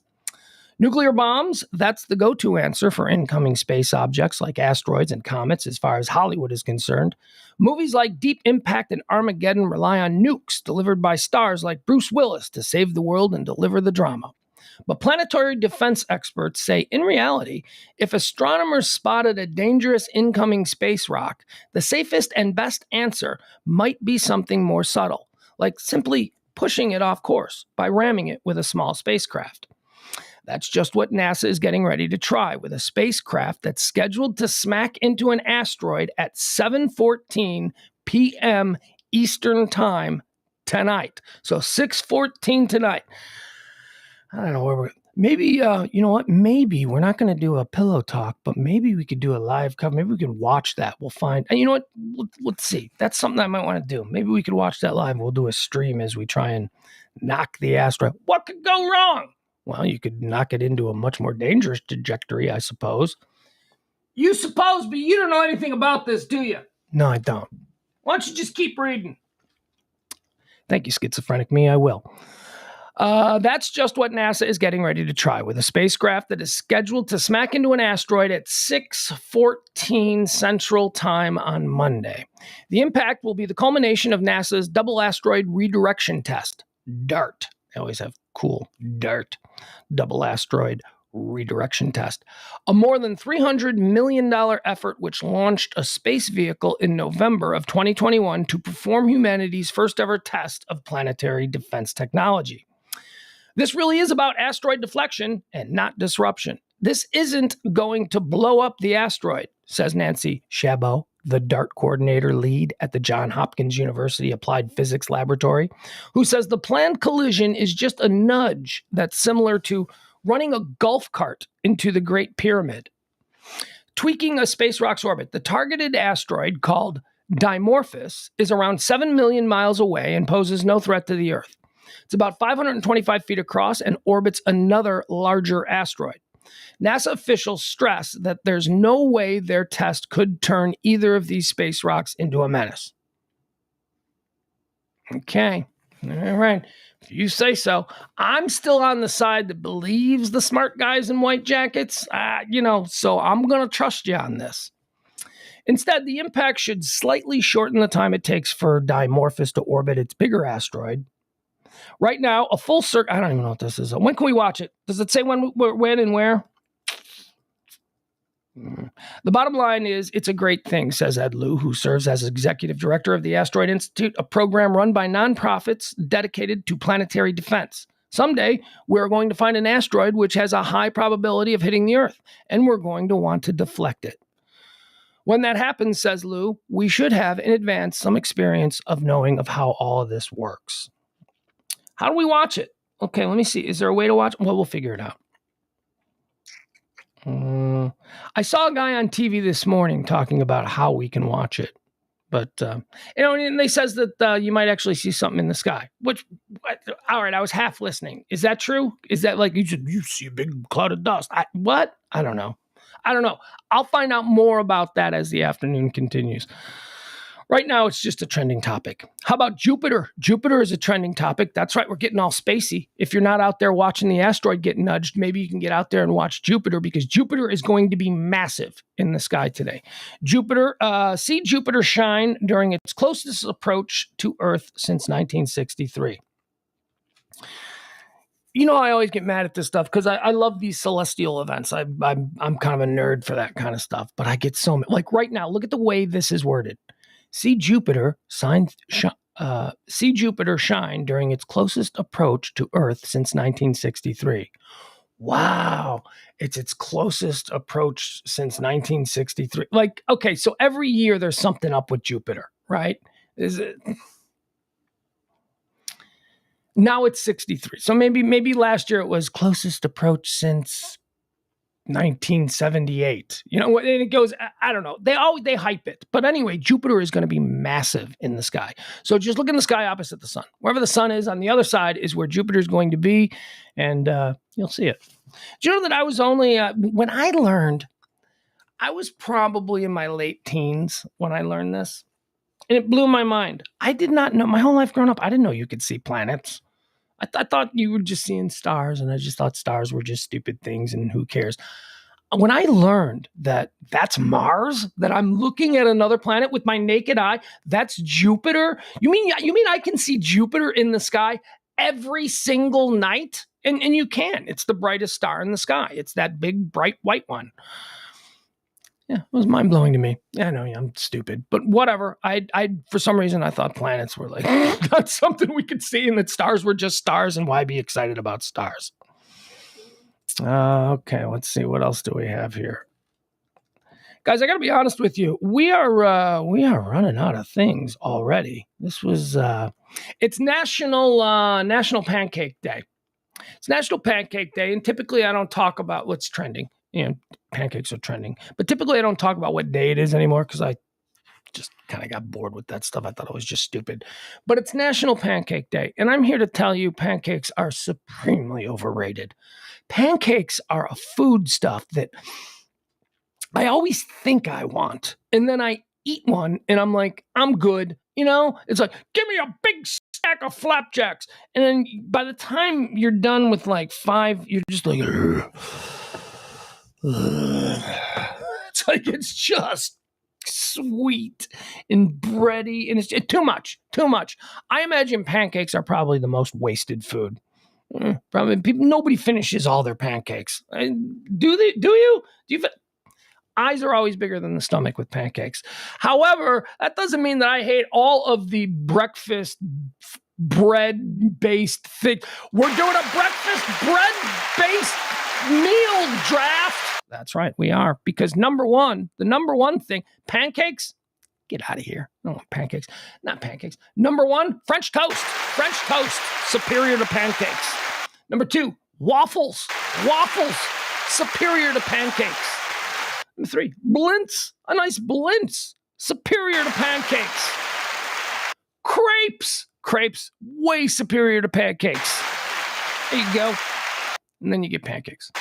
Nuclear bombs, that's the go-to answer for incoming space objects like asteroids and comets as far as Hollywood is concerned. Movies like Deep Impact and Armageddon rely on nukes delivered by stars like Bruce Willis to save the world and deliver the drama. But planetary defense experts say, in reality, if astronomers spotted a dangerous incoming space rock, the safest and best answer might be something more subtle, like simply pushing it off course by ramming it with a small spacecraft. That's just what NASA is getting ready to try with a spacecraft that's scheduled to smack into an asteroid at 7:14 p.m. Eastern Time tonight. So 6:14 tonight. I don't know where we're... Maybe, you know what? Maybe we're not going to do a pillow talk, but maybe we could do a live cover. Maybe we could watch that. We'll find... And you know what? Let's see. That's something I might want to do. Maybe we could watch that live. We'll do a stream as we try and knock the asteroid. What could go wrong? Well, you could knock it into a much more dangerous trajectory, I suppose. You suppose, but you don't know anything about this, do you? No, I don't. Why don't you just keep reading? Thank you, schizophrenic me. I will. That's just what NASA is getting ready to try with a spacecraft that is scheduled to smack into an asteroid at 6:14 Central Time on Monday. The impact will be the culmination of NASA's Double Asteroid Redirection Test, DART. They always have cool DART, Double Asteroid Redirection Test, a more than $300 million effort which launched a space vehicle in November of 2021 to perform humanity's first ever test of planetary defense technology. This really is about asteroid deflection and not disruption. This isn't going to blow up the asteroid, says Nancy Chabot, the DART coordinator lead at the Johns Hopkins University Applied Physics Laboratory, who says the planned collision is just a nudge that's similar to running a golf cart into the Great Pyramid. Tweaking a space rock's orbit, the targeted asteroid called Dimorphos is around 7 million miles away and poses no threat to the Earth. It's about 525 feet across and orbits another larger asteroid. NASA officials stress that there's no way their test could turn either of these space rocks into a menace. Okay, all right. If you say so. I'm still on the side that believes the smart guys in white jackets, so I'm going to trust you on this. Instead, the impact should slightly shorten the time it takes for Dimorphos to orbit its bigger asteroid. Right now, a full circle... I don't even know what this is. When can we watch it? Does it say when and where? The bottom line is, it's a great thing, says Ed Liu, who serves as executive director of the Asteroid Institute, a program run by nonprofits dedicated to planetary defense. Someday, we're going to find an asteroid which has a high probability of hitting the Earth, and we're going to want to deflect it. When that happens, says Liu, we should have in advance some experience of knowing of how all of this works. How do we watch it? Okay, let me see. Is there a way to watch it? Well, we'll figure it out. I saw a guy on TV this morning talking about how we can watch it. But, and they says that you might actually see something in the sky, which, all right, I was half listening. Is that true? Is that like you see a big cloud of dust? What? I don't know. I'll find out more about that as the afternoon continues. Right now, it's just a trending topic. How about Jupiter? Jupiter is a trending topic. That's right. We're getting all spacey. If you're not out there watching the asteroid get nudged, maybe you can get out there and watch Jupiter, because Jupiter is going to be massive in the sky today. See Jupiter shine during its closest approach to Earth since 1963. You know, I always get mad at this stuff because I love these celestial events. I'm kind of a nerd for that kind of stuff, but I get so mad. Like right now, look at the way this is worded. See Jupiter shine during its closest approach to Earth since 1963. Wow, it's its closest approach since 1963. Like, okay, so every year there's something up with Jupiter, right? Is it? Now it's 63. So maybe last year it was closest approach since 1978. You know, and it goes, I don't know. They hype it. But anyway, Jupiter is going to be massive in the sky. So just look in the sky opposite the sun. Wherever the sun is, on the other side is where Jupiter is going to be, and you'll see it. Do you know that I was only, when I learned, I was probably in my late teens when I learned this, and it blew my mind. I did not know, my whole life growing up, I didn't know you could see planets. I thought you were just seeing stars, and I just thought stars were just stupid things, and who cares? When I learned that that's Mars, that I'm looking at another planet with my naked eye, that's Jupiter. You mean I can see Jupiter in the sky every single night? And you can. It's the brightest star in the sky. It's that big, bright white one. Yeah, it was mind-blowing to me. Yeah, I know, yeah, I'm stupid, but whatever. I for some reason I thought planets were like not something we could see, and that stars were just stars, and why be excited about stars? Okay, let's see, what else do we have here, guys? I got to be honest with you. We are running out of things already. This was it's National Pancake Day. It's National Pancake Day, and typically I don't talk about what's trending. Pancakes are trending, but typically I don't talk about what day it is anymore because I just kind of got bored with that stuff. I thought it was just stupid. But it's National Pancake Day, and I'm here to tell you pancakes are supremely overrated. Pancakes are a food stuff that I always think I want, and then I eat one, and I'm like, I'm good. It's like, give me a big stack of flapjacks. And then by the time you're done with like 5, you're just like, it's like, it's just sweet and bready, and it's too much. I imagine pancakes are probably the most wasted food. Probably nobody finishes all their pancakes. Do they? Do you? Eyes are always bigger than the stomach with pancakes. However, that doesn't mean that I hate all of the breakfast bread-based thing. We're doing a breakfast bread-based meal draft. That's right, we are. Because the number one thing, pancakes, get out of here. I don't want pancakes. Not pancakes. Number 1, French toast. French toast, superior to pancakes. Number 2, waffles. Waffles, superior to pancakes. Number 3, blintz. A nice blintz, superior to pancakes. Crepes, way superior to pancakes. There you go. And then you get pancakes.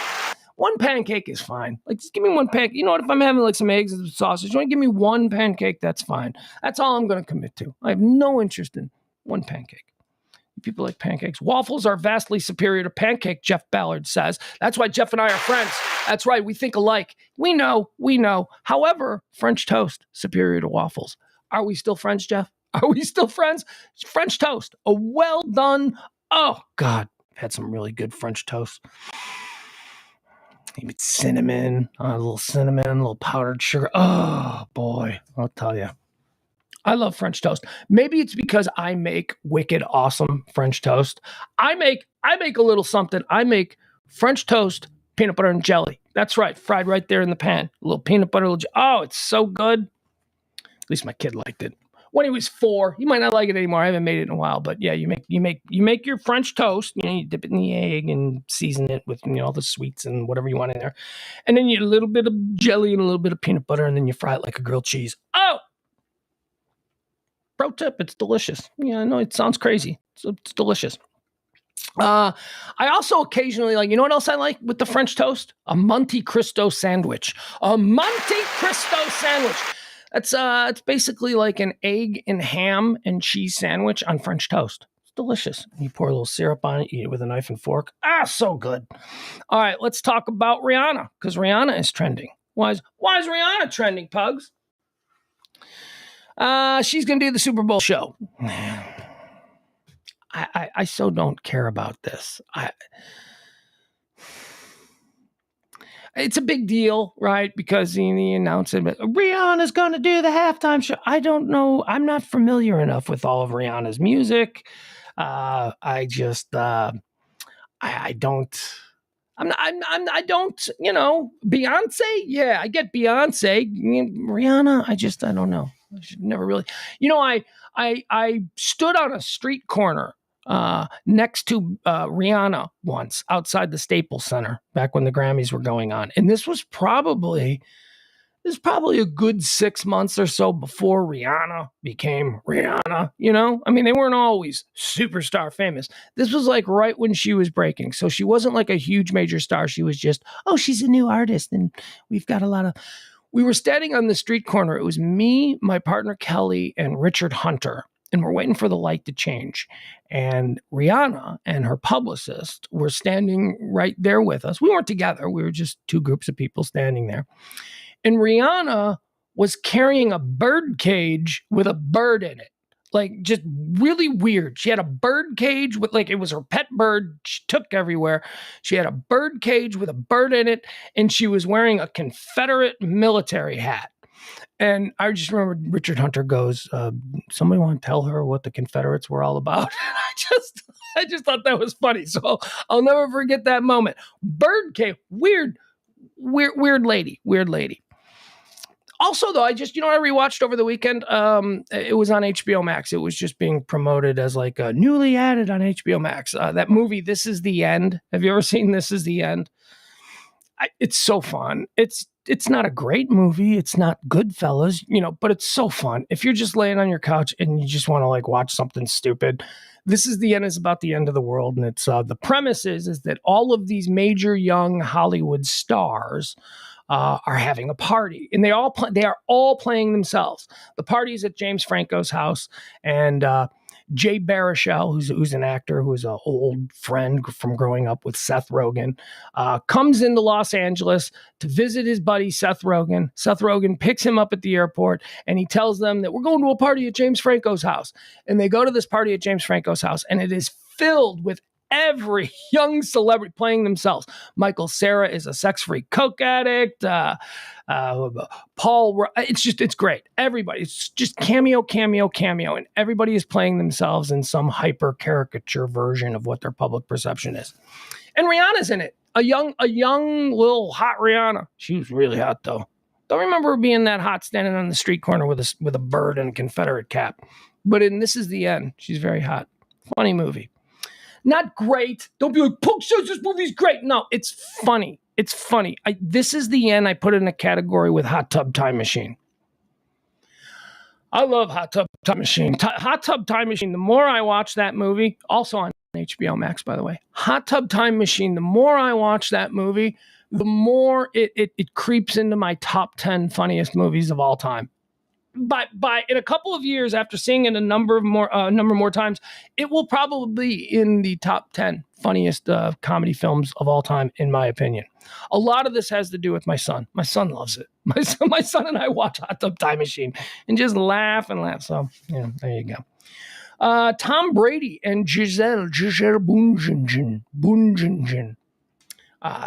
One pancake is fine. Like, just give me one pancake. You know what? If I'm having like some eggs and sausage, you want to give me one pancake, that's fine. That's all I'm going to commit to. I have no interest in one pancake. People like pancakes. Waffles are vastly superior to pancake, Jeff Ballard says. That's why Jeff and I are friends. That's right. We think alike. We know. However, French toast, superior to waffles. Are we still friends, Jeff? Are we still friends? French toast, a well done. Oh, God. I've had some really good French toast. Maybe cinnamon, a little powdered sugar. Oh, boy. I'll tell you. I love French toast. Maybe it's because I make wicked awesome French toast. I make a little something. I make French toast, peanut butter and jelly. That's right, fried right there in the pan. A little peanut butter. Oh, it's so good. At least my kid liked it when he was 4. He might not like it anymore. I haven't made it in a while, but yeah, you make your French toast. You dip it in the egg and season it with all the sweets and whatever you want in there, and then you a little bit of jelly and a little bit of peanut butter, and then you fry it like a grilled cheese. Oh. Pro tip, it's delicious. Yeah, I know it sounds crazy. It's delicious. I also occasionally like, you know what else I like with the French toast? A Monte Cristo sandwich. A Monte Cristo sandwich. It's basically like an egg and ham and cheese sandwich on French toast. It's delicious. You pour a little syrup on it, eat it with a knife and fork. So good. All right, let's talk about Rihanna, because Rihanna is trending. Why is Rihanna trending, Pugs? She's going to do the Super Bowl show. I so don't care about this. It's a big deal, right? Because he announced it, Rihanna's going to do the halftime show. I don't know. I'm not familiar enough with all of Rihanna's music. I don't. I don't, Beyonce. Yeah, I get Beyonce. Rihanna, I don't know. I should never really, I stood on a street corner next to Rihanna once outside the Staples Center back when the Grammys were going on. And this was probably a good 6 months or so before Rihanna became Rihanna, they weren't always superstar famous. This was like right when she was breaking. So she wasn't like a huge major star. She was just, she's a new artist. And we were standing on the street corner. It was me, my partner Kelly, and Richard Hunter. And we're waiting for the light to change. And Rihanna and her publicist were standing right there with us. We weren't together. We were just 2 groups of people standing there. And Rihanna was carrying a bird cage with a bird in it. Like, just really weird. She had a bird cage with, like, it was her pet bird she took everywhere. She had a bird cage with a bird in it, and she was wearing a Confederate military hat. And I just remember Richard Hunter goes, somebody want to tell her what the Confederates were all about? I just thought that was funny. So I'll never forget that moment. Bird cage, weird lady. Also, though, I rewatched over the weekend. It was on HBO Max. It was just being promoted as like newly added on HBO Max. That movie, This Is the End. Have you ever seen This Is the End? It's so fun. It's not a great movie. It's not Goodfellas, but it's so fun. If you're just laying on your couch and you just want to like watch something stupid, This Is the End is about the end of the world. And it's the premise is that all of these major young Hollywood stars are having a party, and they are all playing themselves. The party's at James Franco's house, and Jay Baruchel, who's an actor who's an old friend from growing up with Seth Rogen, comes into Los Angeles to visit his buddy Seth Rogen. Seth Rogen picks him up at the airport, and he tells them that we're going to a party at James Franco's house. And they go to this party at James Franco's house, and it is filled with every young celebrity playing themselves. Michael Cera is a sex-free coke addict. Paul, it's great. Everybody, it's just cameo, and everybody is playing themselves in some hyper caricature version of what their public perception is. And Rihanna's in it. A young little hot Rihanna. She was really hot though. Don't remember her being that hot standing on the street corner with a bird and a Confederate cap. But in This Is the End, she's very hot. Funny movie. Not great. Don't be like, Pugs says this movie's great. No, it's funny. It's funny. This Is the End. I put it in a category with Hot Tub Time Machine. I love Hot Tub Time Machine. Hot Tub Time Machine. The more I watch that movie, also on HBO Max, by the way, Hot Tub Time Machine. The more I watch that movie, the more it creeps into my top 10 funniest movies of all time. By in a couple of years after seeing it a number more times, it will probably be in the top 10 funniest comedy films of all time, in my opinion. A lot of this has to do with my son. My son loves it. My son and I watch Hot Tub Time Machine and just laugh and laugh. So, there you go. Tom Brady and Gisele Bundchen.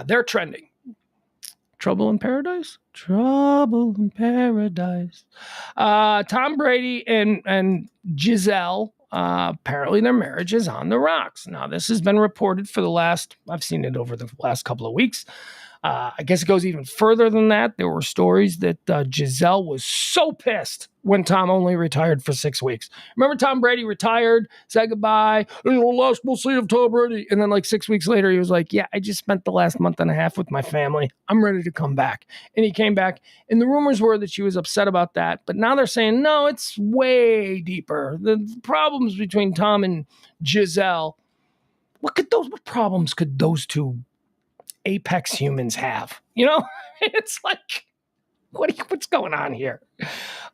They're trending. Trouble in Paradise? Trouble in Paradise. Tom Brady and Gisele, apparently their marriage is on the rocks. Now, this has been reported I've seen it over the last couple of weeks. I guess it goes even further than that. There were stories that Gisele was so pissed when Tom only retired for 6 weeks. Remember, Tom Brady retired, said goodbye, and the last we'll see of Tom Brady. And then like 6 weeks later, he was like, yeah, I just spent the last month and a half with my family. I'm ready to come back. And he came back. And the rumors were that she was upset about that. But now they're saying, no, it's way deeper. The problems between Tom and Gisele, what problems could those two apex humans have? It's like, what's going on here?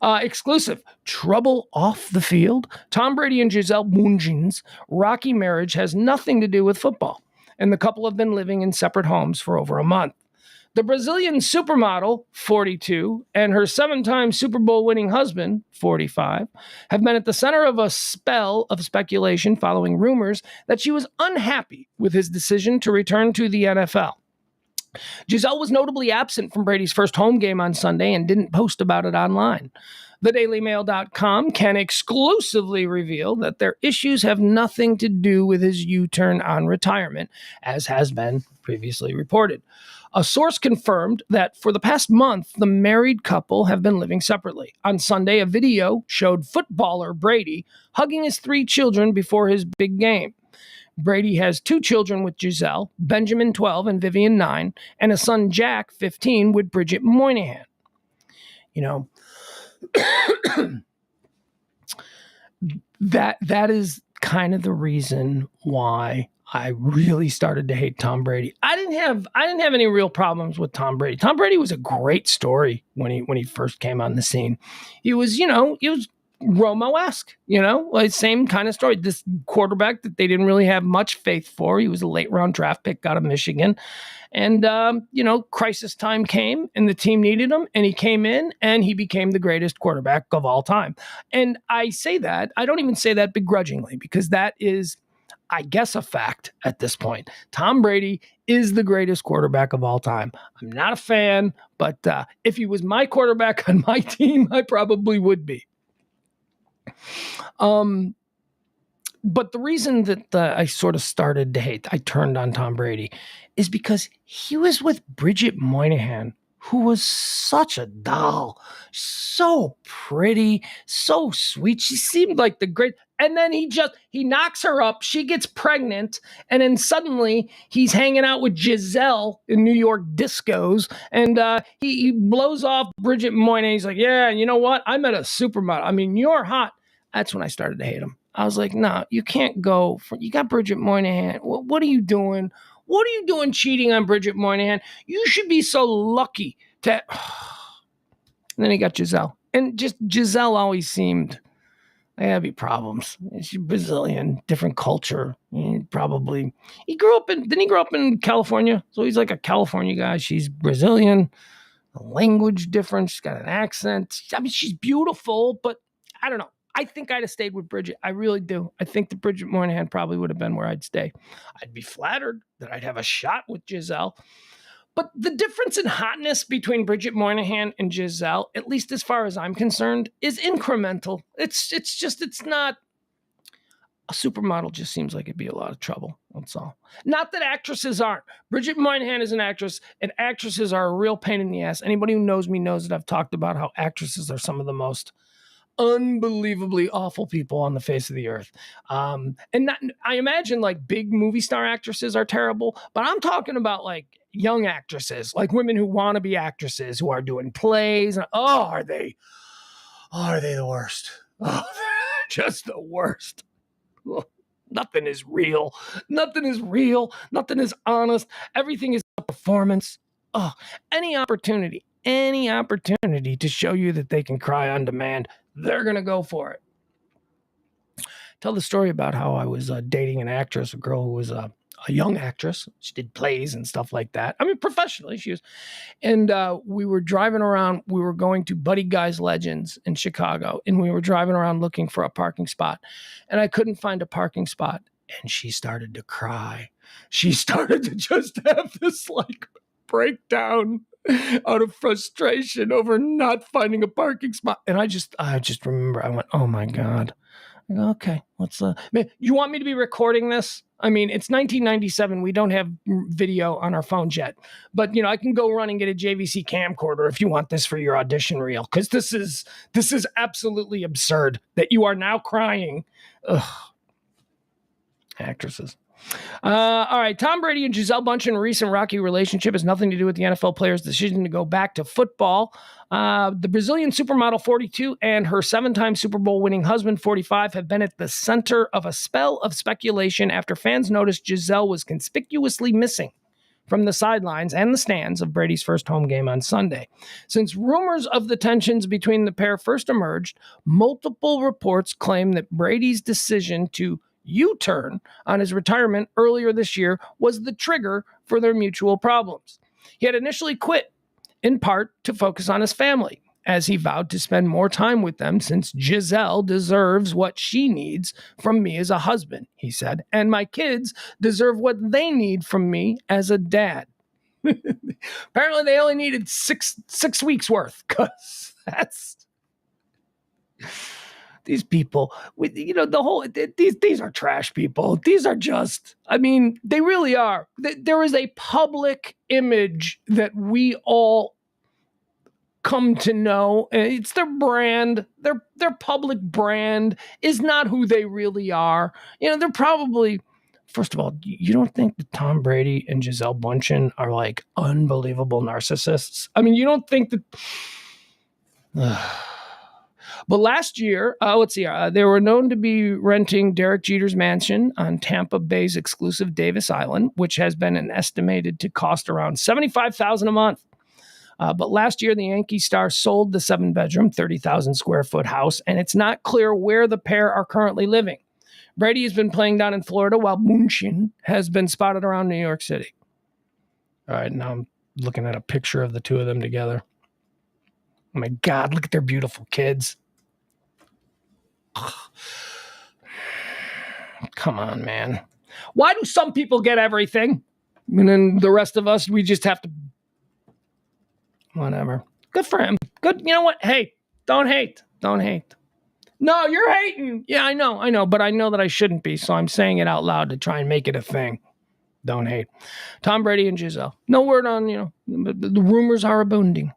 Exclusive. Trouble off the field. Tom Brady and Gisele Bundchen's rocky marriage has nothing to do with football, and the couple have been living in separate homes for over a month. The Brazilian supermodel, 42, and her 7-time Super Bowl winning husband, 45, have been at the center of a spell of speculation following rumors that she was unhappy with his decision to return to the NFL. Gisele was notably absent from Brady's first home game on Sunday and didn't post about it online. TheDailyMail.com can exclusively reveal that their issues have nothing to do with his U-turn on retirement, as has been previously reported. A source confirmed that for the past month, the married couple have been living separately. On Sunday, a video showed footballer Brady hugging his 3 children before his big game. Brady has 2 children with Gisele, Benjamin, 12, and Vivian, 9, and a son, Jack, 15, with Bridget Moynihan. That is kind of the reason why I really started to hate Tom Brady. I didn't have any real problems with Tom Brady. Tom Brady was a great story when he first came on the scene. He was Romo-esque, like same kind of story. This quarterback that they didn't really have much faith for. He was a late round draft pick out of Michigan. And, crisis time came and the team needed him and he came in and he became the greatest quarterback of all time. And I say that, I don't even say that begrudgingly because that is, I guess, a fact at this point. Tom Brady is the greatest quarterback of all time. I'm not a fan, but if he was my quarterback on my team, I probably would be. But the reason that I sort of started to hate, I turned on Tom Brady, is because he was with Bridget Moynihan, who was such a doll, so pretty, so sweet. She seemed like the great. And then he knocks her up. She gets pregnant. And then suddenly he's hanging out with Gisele in New York discos. And he blows off Bridget Moynihan. He's like, yeah, you know what? I met a supermodel. I mean, you're hot. That's when I started to hate him. I was like, no, you can't go. You got Bridget Moynihan. What are you doing? What are you doing cheating on Bridget Moynihan? You should be so lucky to. And then he got Gisele. And just Gisele always seemed, there had to be problems. She's Brazilian, different culture. Didn't he grow up in California? So he's like a California guy. She's Brazilian. A language difference. She's got an accent. I mean, she's beautiful, but I don't know. I think I'd have stayed with Bridget. I really do. I think that Bridget Moynihan probably would have been where I'd stay. I'd be flattered that I'd have a shot with Gisele. But the difference in hotness between Bridget Moynihan and Gisele, at least as far as I'm concerned, is incremental. It's not. A supermodel just seems like it'd be a lot of trouble. That's all. Not that actresses aren't. Bridget Moynihan is an actress, and actresses are a real pain in the ass. Anybody who knows me knows that I've talked about how actresses are some of the most unbelievably awful people on the face of the earth. I imagine like big movie star actresses are terrible, but I'm talking about like young actresses, like women who want to be actresses, who are doing plays. Are they the worst? Oh, they're just the worst. Nothing is real. Nothing is real. Nothing is honest. Everything is a performance. Any opportunity to show you that they can cry on demand, they're going to go for it. Tell the story about how I was dating an actress, a girl who was a young actress. She did plays and stuff like that. I mean, professionally, she was. And we were driving around. We were going to Buddy Guy's Legends in Chicago, and we were driving around looking for a parking spot. And I couldn't find a parking spot. And she started to cry. She started to just have this like breakdown out of frustration over not finding a parking spot. And I just remember I went, oh my God. I go, okay, man, you want me to be recording this? I mean, it's 1997. We don't have video on our phones yet, but I can go run and get a JVC camcorder if you want this for your audition reel. Cause this is absolutely absurd that you are now crying. Ugh. Actresses. All right. Tom Brady and Gisele Bündchen recent rocky relationship has nothing to do with the NFL player's decision to go back to football. The Brazilian supermodel 42 and her 7-time Super Bowl winning husband 45 have been at the center of a spell of speculation after fans noticed Gisele was conspicuously missing from the sidelines and the stands of Brady's first home game on Sunday. Since rumors of the tensions between the pair first emerged, multiple reports claim that Brady's decision to U-turn on his retirement earlier this year was the trigger for their mutual problems. He had initially quit, in part to focus on his family, as he vowed to spend more time with them since Gisele deserves what she needs from me as a husband, he said, and my kids deserve what they need from me as a dad. Apparently they only needed six weeks worth, because that's... These people, these are trash people. These are just, I mean, they really are. There is a public image that we all come to know. It's their brand. Their public brand is not who they really are. They're probably, first of all, you don't think that Tom Brady and Gisele Bündchen are like unbelievable narcissists? I mean, you don't think that... But last year, they were known to be renting Derek Jeter's mansion on Tampa Bay's exclusive Davis Island, which has been estimated to cost around $75,000 a month. But last year, the Yankee star sold the 7-bedroom, 30,000 square foot house, and it's not clear where the pair are currently living. Brady has been playing down in Florida, while Munchen has been spotted around New York City. All right, now I'm looking at a picture of the two of them together. Oh my God, look at their beautiful kids. Come on, man. Why do some people get everything? And then the rest of us, we just have to... Whatever. Good for him. Good. You know what? Hey, don't hate. Don't hate. No, you're hating. Yeah, I know. But I know that I shouldn't be, so I'm saying it out loud to try and make it a thing. Don't hate. Tom Brady and Gisele. No word on, the rumors are abounding.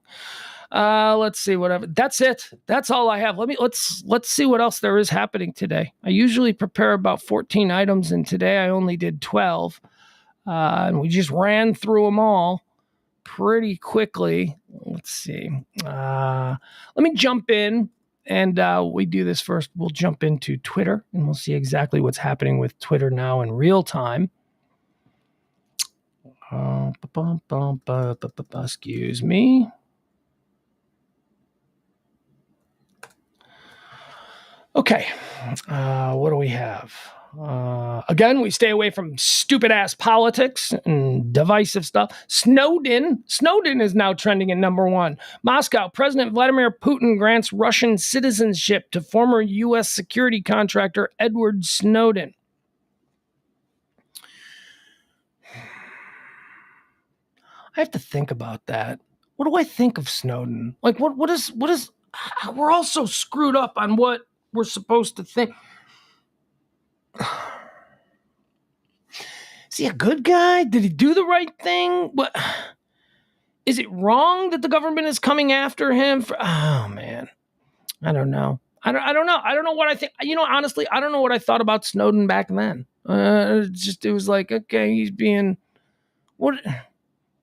Let's see, whatever. That's it. That's all I have. Let's see what else there is happening today. I usually prepare about 14 items, and today I only did 12. And we just ran through them all pretty quickly. Let's see. Let me jump in, and we do this first. We'll jump into Twitter, and we'll see exactly what's happening with Twitter now in real time. Excuse me. Okay, what do we have? Again, we stay away from stupid-ass politics and divisive stuff. Snowden is now trending at number 1. Moscow, President Vladimir Putin grants Russian citizenship to former U.S. security contractor Edward Snowden. I have to think about that. What do I think of Snowden? Like, what is, we're all so screwed up on what we're supposed to think. Is he a good guy? Did he do the right thing? What? Is it wrong that the government is coming after him? Oh, man. I don't know. I don't know. I don't know what I think. Honestly, I don't know what I thought about Snowden back then. It was like, okay, he's being... What...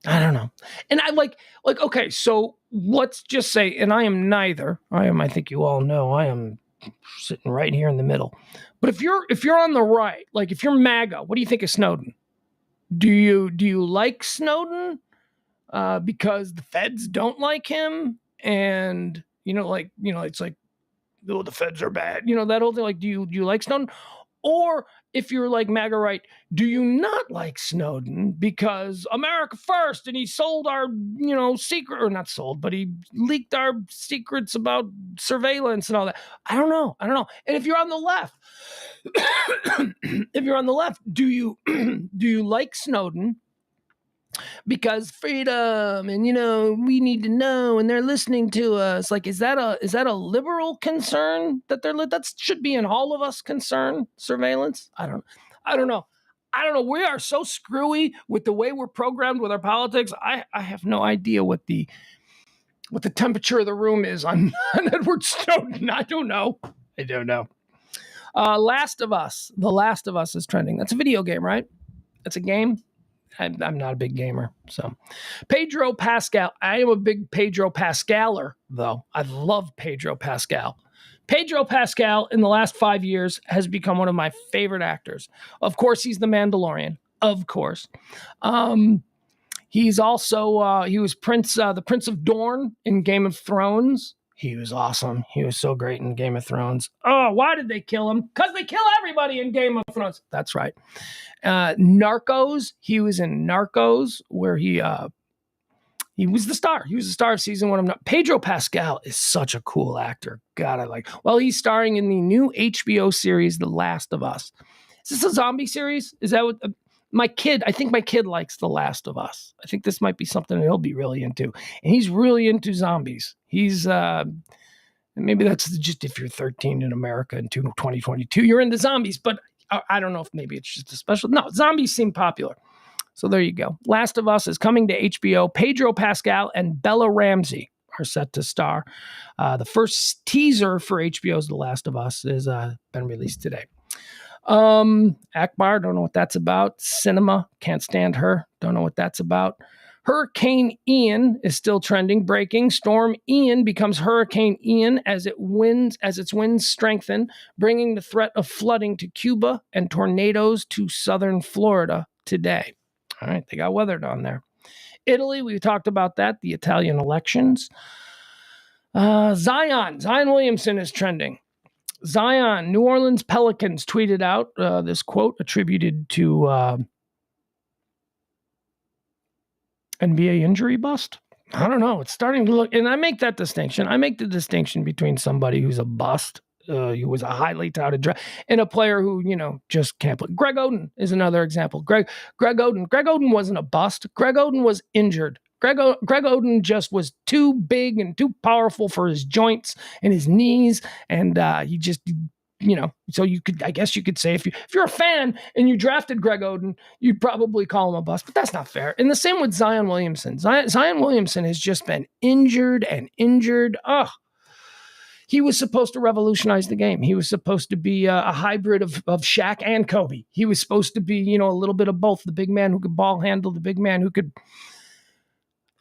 I don't know. And I like, okay, so let's just say, and I am neither. I think you all know, I am sitting right here in the middle. But if you're on the right, like if you're MAGA, what do you think of Snowden? Do you like Snowden because the feds don't like him? And, it's like, oh, the feds are bad. That whole thing. Like, do you like Snowden? Or if you're like MAGA right, do you not like Snowden because America first and he sold our, secret, or not sold, but he leaked our secrets about surveillance and all that? I don't know. And if you're on the left, do you like Snowden because freedom and we need to know and they're listening to us? Like, is that a liberal concern that should be an all of us concern? Surveillance? I don't know. We are so screwy with the way we're programmed with our politics. I have no idea what the temperature of the room is on Edward Snowden. I don't know. Last of Us. The Last of Us is trending. That's a video game, right? That's a game. I'm not a big gamer. So Pedro Pascal. I am a big Pedro Pascaler, though. I love Pedro Pascal. Pedro Pascal, in the last 5 years, has become one of my favorite actors. Of course, he's the Mandalorian. Of course. He's also, he was the Prince of Dorne in Game of Thrones. He was awesome. He was so great in Game of Thrones. Oh, why did they kill him? Because they kill everybody in Game of Thrones. That's right. Narcos. He was in Narcos, where he was the star. He was the star of season 1 of Pedro Pascal is such a cool actor. God, I like. Well, he's starring in the new HBO series, The Last of Us. Is this a zombie series? Is that what... I think my kid likes The Last of Us. I think this might be something that he'll be really into. And he's really into zombies. He's, maybe that's just if you're 13 in America in 2022, you're into zombies. But I don't know if maybe it's just a special. No, zombies seem popular. So there you go. Last of Us is coming to HBO. Pedro Pascal and Bella Ramsey are set to star. The first teaser for HBO's The Last of Us has been released today. Akbar, don't know what that's about. Cinema, can't stand her. Don't know what that's about. Hurricane Ian is still trending. Breaking. Storm Ian becomes Hurricane Ian as its winds strengthen, bringing the threat of flooding to Cuba and tornadoes to southern Florida today. All right, they got weather down there. Italy, we talked about that, the Italian elections. Zion Williamson is trending. Zion, New Orleans Pelicans tweeted out this quote attributed to NBA injury bust. I don't know. It's starting to look, and I make that distinction. I make the distinction between somebody who's a bust, who was a highly touted draft, and a player who, just can't play. Greg Oden is another example. Greg Oden wasn't a bust. Greg Oden was injured. Greg Oden just was too big and too powerful for his joints and his knees, and he just, so I guess you could say if you're a fan and you drafted Greg Oden, you'd probably call him a bust, but that's not fair. And the same with Zion Williamson. Zion Williamson has just been injured and injured. He was supposed to revolutionize the game. He was supposed to be a hybrid of Shaq and Kobe. He was supposed to be, a little bit of both, the big man who could ball handle, the big man who could.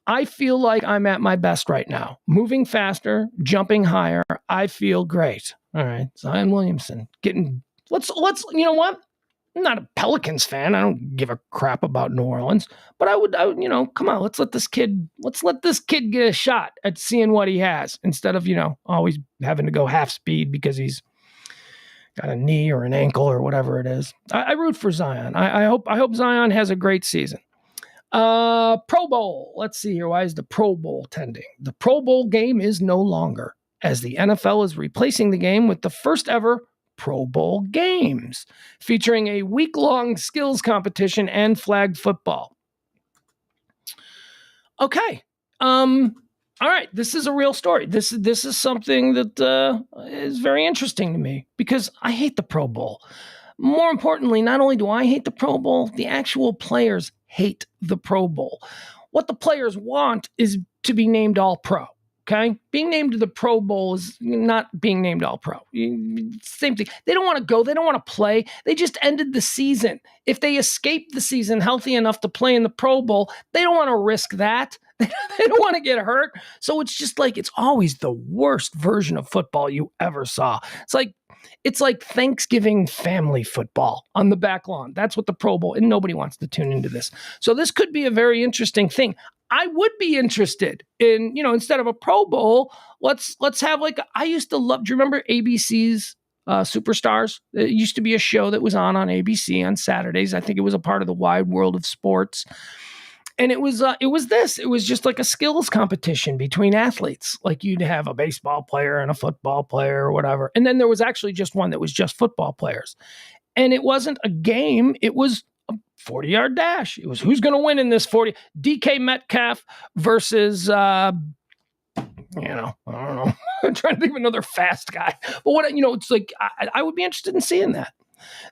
I feel like I'm at my best right now. Moving faster, jumping higher. I feel great. All right. Zion Williamson let's, you know what? I'm not a Pelicans fan. I don't give a crap about New Orleans, but I would, come on, let's let this kid get a shot at seeing what he has instead of, always having to go half speed because he's got a knee or an ankle or whatever it is. I root for Zion. I hope Zion has a great season. Pro Bowl. Let's see here. Why is the Pro Bowl tending? The Pro Bowl game is no longer, as the NFL is replacing the game with the first ever Pro Bowl games, featuring a week-long skills competition and flag football. Okay. All right. This is a real story. This is something that is very interesting to me because I hate the Pro Bowl. More importantly, not only do I hate the Pro Bowl, the actual players hate the Pro Bowl. What the players want is to be named All-Pro. Okay? Being named to the Pro Bowl is not being named All-Pro. Same thing. They don't want to go. They don't want to play. They just ended the season. If they escape the season healthy enough to play in the Pro Bowl, they don't want to risk that. They don't want to get hurt. So it's just like, it's always the worst version of football you ever saw. It's like Thanksgiving family football on the back lawn. That's what the Pro Bowl, and nobody wants to tune into this. So this could be a very interesting thing. I would be interested in, instead of a Pro Bowl, let's have I used to love, do you remember ABC's Superstars? It used to be a show that was on ABC on Saturdays. I think it was a part of the Wide World of Sports. And it was just like a skills competition between athletes. Like you'd have a baseball player and a football player or whatever. And then there was actually just one that was just football players. And it wasn't a game. It was a 40-yard dash. It was who's going to win in this 40. DK Metcalf versus, I don't know. I'm trying to think of another fast guy. But it's like, I would be interested in seeing that.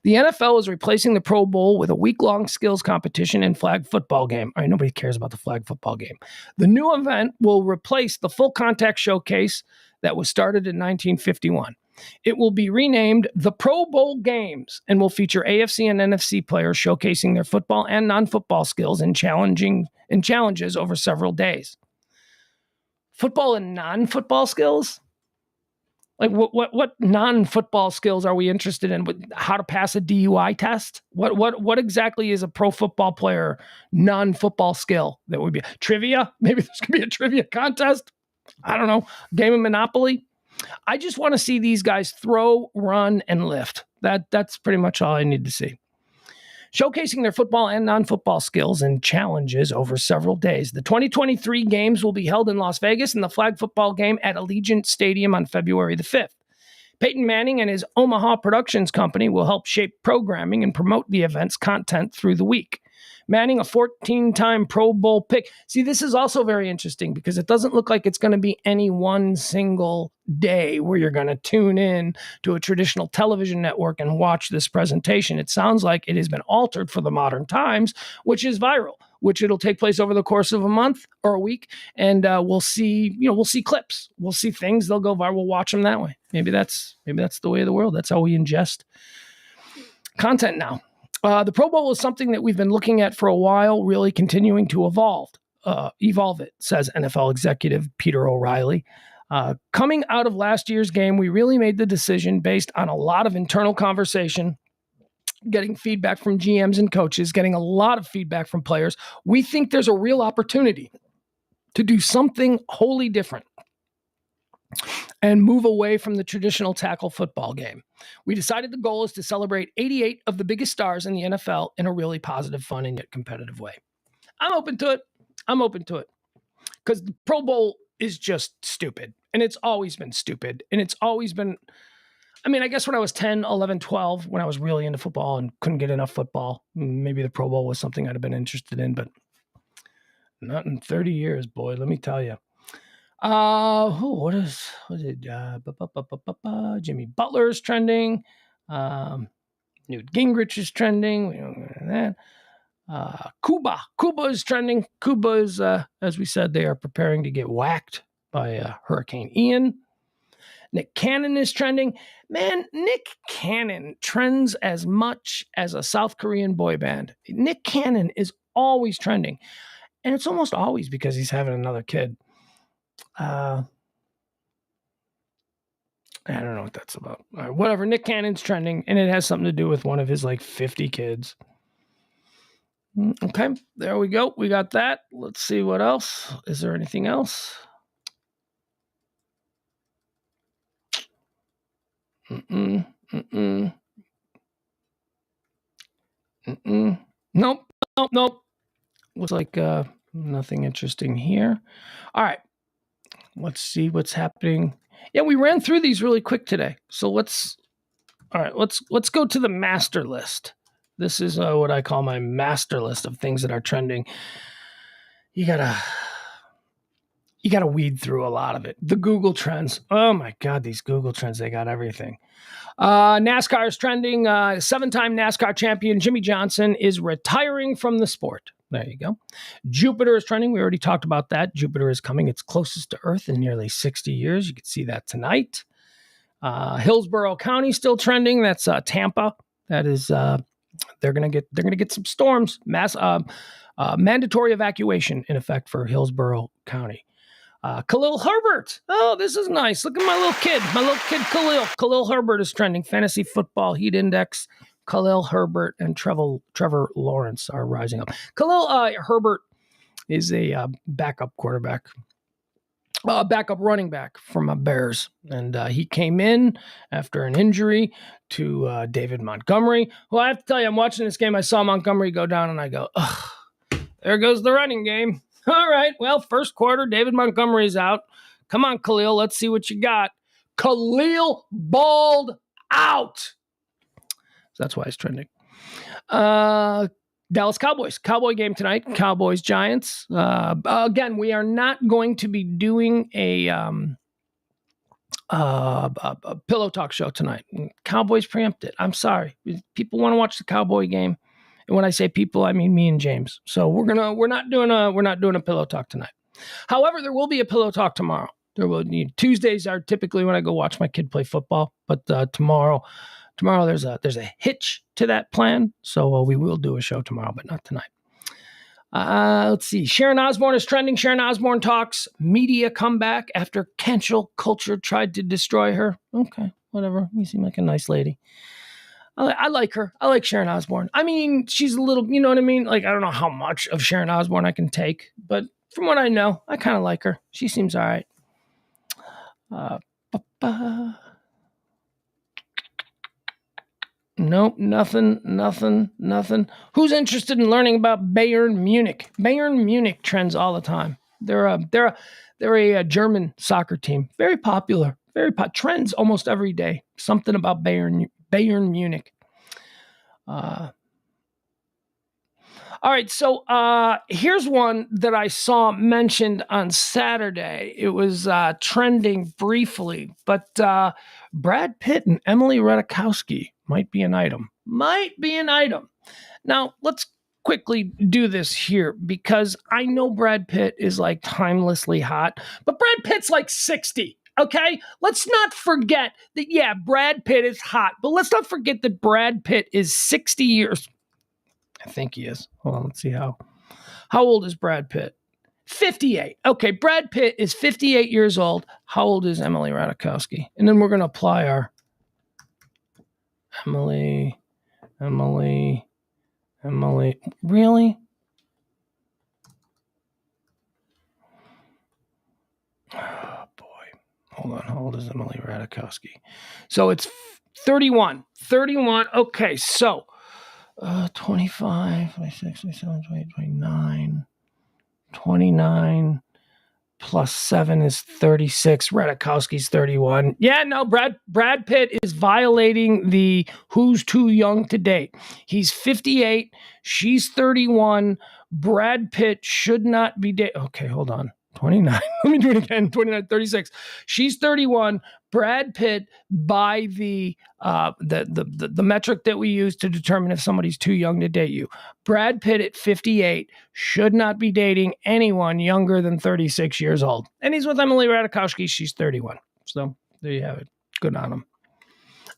The NFL is replacing the Pro Bowl with a week-long skills competition and flag football game. All right, nobody cares about the flag football game. The new event will replace the full contact showcase that was started in 1951. It will be renamed the Pro Bowl Games and will feature AFC and NFC players showcasing their football and non-football skills and challenges over several days. Football and non-football skills? Like what non-football skills are we interested in? How to pass a DUI test? What exactly is a pro football player non-football skill that would be trivia? Maybe there's gonna be a trivia contest. I don't know. Game of Monopoly. I just want to see these guys throw, run, and lift. That's pretty much all I need to see. Showcasing their football and non-football skills and challenges over several days. The 2023 games will be held in Las Vegas and the flag football game at Allegiant Stadium on February the 5th. Peyton Manning and his Omaha Productions Company will help shape programming and promote the event's content through the week. Manning, a 14-time Pro Bowl pick. See, this is also very interesting because it doesn't look like it's going to be any one single day where you're going to tune in to a traditional television network and watch this presentation. It sounds like it has been altered for the modern times, which is viral, which it'll take place over the course of a month or a week. And we'll see clips. We'll see things. They'll go viral. We'll watch them that way. Maybe that's the way of the world. That's how we ingest content now. The Pro Bowl is something that we've been looking at for a while, really continuing to evolve it, says NFL executive Peter O'Reilly. Coming out of last year's game, we really made the decision based on a lot of internal conversation getting feedback from GMs and coaches, getting a lot of feedback from players. We think there's a real opportunity to do something wholly different and move away from the traditional tackle football game. We decided the goal is to celebrate 88 of the biggest stars in the NFL in a really positive, fun, and yet competitive way. I'm open to it. Because the Pro Bowl is just stupid. And it's always been stupid. And it's always been, I mean, I guess when I was 10, 11, 12, when I was really into football and couldn't get enough football, maybe the Pro Bowl was something I'd have been interested in, but not in 30 years, boy, let me tell you. What is it? Jimmy Butler is trending. Newt Gingrich is trending. We don't know that. Cuba is trending. Cuba is, as we said, they are preparing to get whacked by Hurricane Ian. Nick Cannon is trending. Man, Nick Cannon trends as much as a South Korean boy band. Nick Cannon is always trending. And it's almost always because he's having another kid. I don't know what that's about. Whatever. Nick Cannon's trending, and it has something to do with one of his 50 kids. Okay, there we go. We got that. Let's see what else. Is there anything else? Nope. Looks like nothing interesting here. All right. Let's see what's happening. Yeah, we ran through these really quick today. So let's go to the master list. This is what I call my master list of things that are trending. You gotta weed through a lot of it. The Google trends. Oh my God, these Google trends, they got everything. NASCAR is trending. 7-time NASCAR champion Jimmy Johnson is retiring from the sport. There you go. Jupiter is trending. We already talked about that. Jupiter is coming its closest to Earth in nearly 60 years. You can see that tonight. Hillsborough County still trending. That's Tampa. That is they're gonna get some storms. Mandatory evacuation in effect for Hillsborough County. Khalil Herbert. Oh, this is nice. Look at my little kid Khalil. Khalil Herbert is trending. Fantasy football heat index. Khalil Herbert and Trevor Lawrence are rising up. Khalil Herbert is a backup quarterback, backup running back from Bears. And he came in after an injury to David Montgomery. Well, I have to tell you, I'm watching this game. I saw Montgomery go down and I go, ugh, there goes the running game. All right, well, first quarter, David Montgomery's out. Come on, Khalil, let's see what you got. Khalil balled out. So that's why it's trending. Dallas Cowboys. Cowboy game tonight. Cowboys Giants. Again, we are not going to be doing a pillow talk show tonight. Cowboys preempted. I'm sorry. People want to watch the Cowboy game. And when I say people, I mean me and James. So we're not doing a pillow talk tonight. However, there will be a pillow talk tomorrow. Tuesdays are typically when I go watch my kid play football, but tomorrow there's a hitch to that plan. So we will do a show tomorrow, but not tonight. Let's see. Sharon Osbourne is trending. Sharon Osbourne talks media comeback after cancel culture tried to destroy her. Okay, whatever. You seem like a nice lady. I like her. I like Sharon Osbourne. I mean, she's a little, you know what I mean? I don't know how much of Sharon Osbourne I can take, but from what I know, I kind of like her. She seems all right. Nope, nothing. Who's interested in learning about Bayern Munich? Bayern Munich trends all the time. They're a German soccer team. Very popular. Trends almost every day. Something about Bayern Munich. All right, so here's one that I saw mentioned on Saturday. It was trending briefly, but Brad Pitt and Emily Ratajkowski might be an item. Now, let's quickly do this here because I know Brad Pitt is timelessly hot, but Brad Pitt's 60. Okay, let's not forget that, yeah, Brad Pitt is hot, but let's not forget that Brad Pitt is 60 years. I think he is. Hold on, let's see how old is Brad Pitt? 58. Okay, Brad Pitt is 58 years old. How old is Emily Ratajkowski? And then we're going to apply our Emily Emily. Really? Oh, boy. Hold on. How old is Emily Ratajkowski? So it's 31. 31. Okay, so 25, 26, 27, 28, 29, 29 plus 7 is 36. Ratajkowski's 31. Yeah, no, Brad Pitt is violating the who's too young to date. He's 58. She's 31. Brad Pitt should not be dating. Okay, hold on. 29. Let me do it again. 29, 36. She's 31. Brad Pitt, by the metric that we use to determine if somebody's too young to date you, Brad Pitt at 58 should not be dating anyone younger than 36 years old. And he's with Emily Ratajkowski. She's 31. So there you have it. Good on him.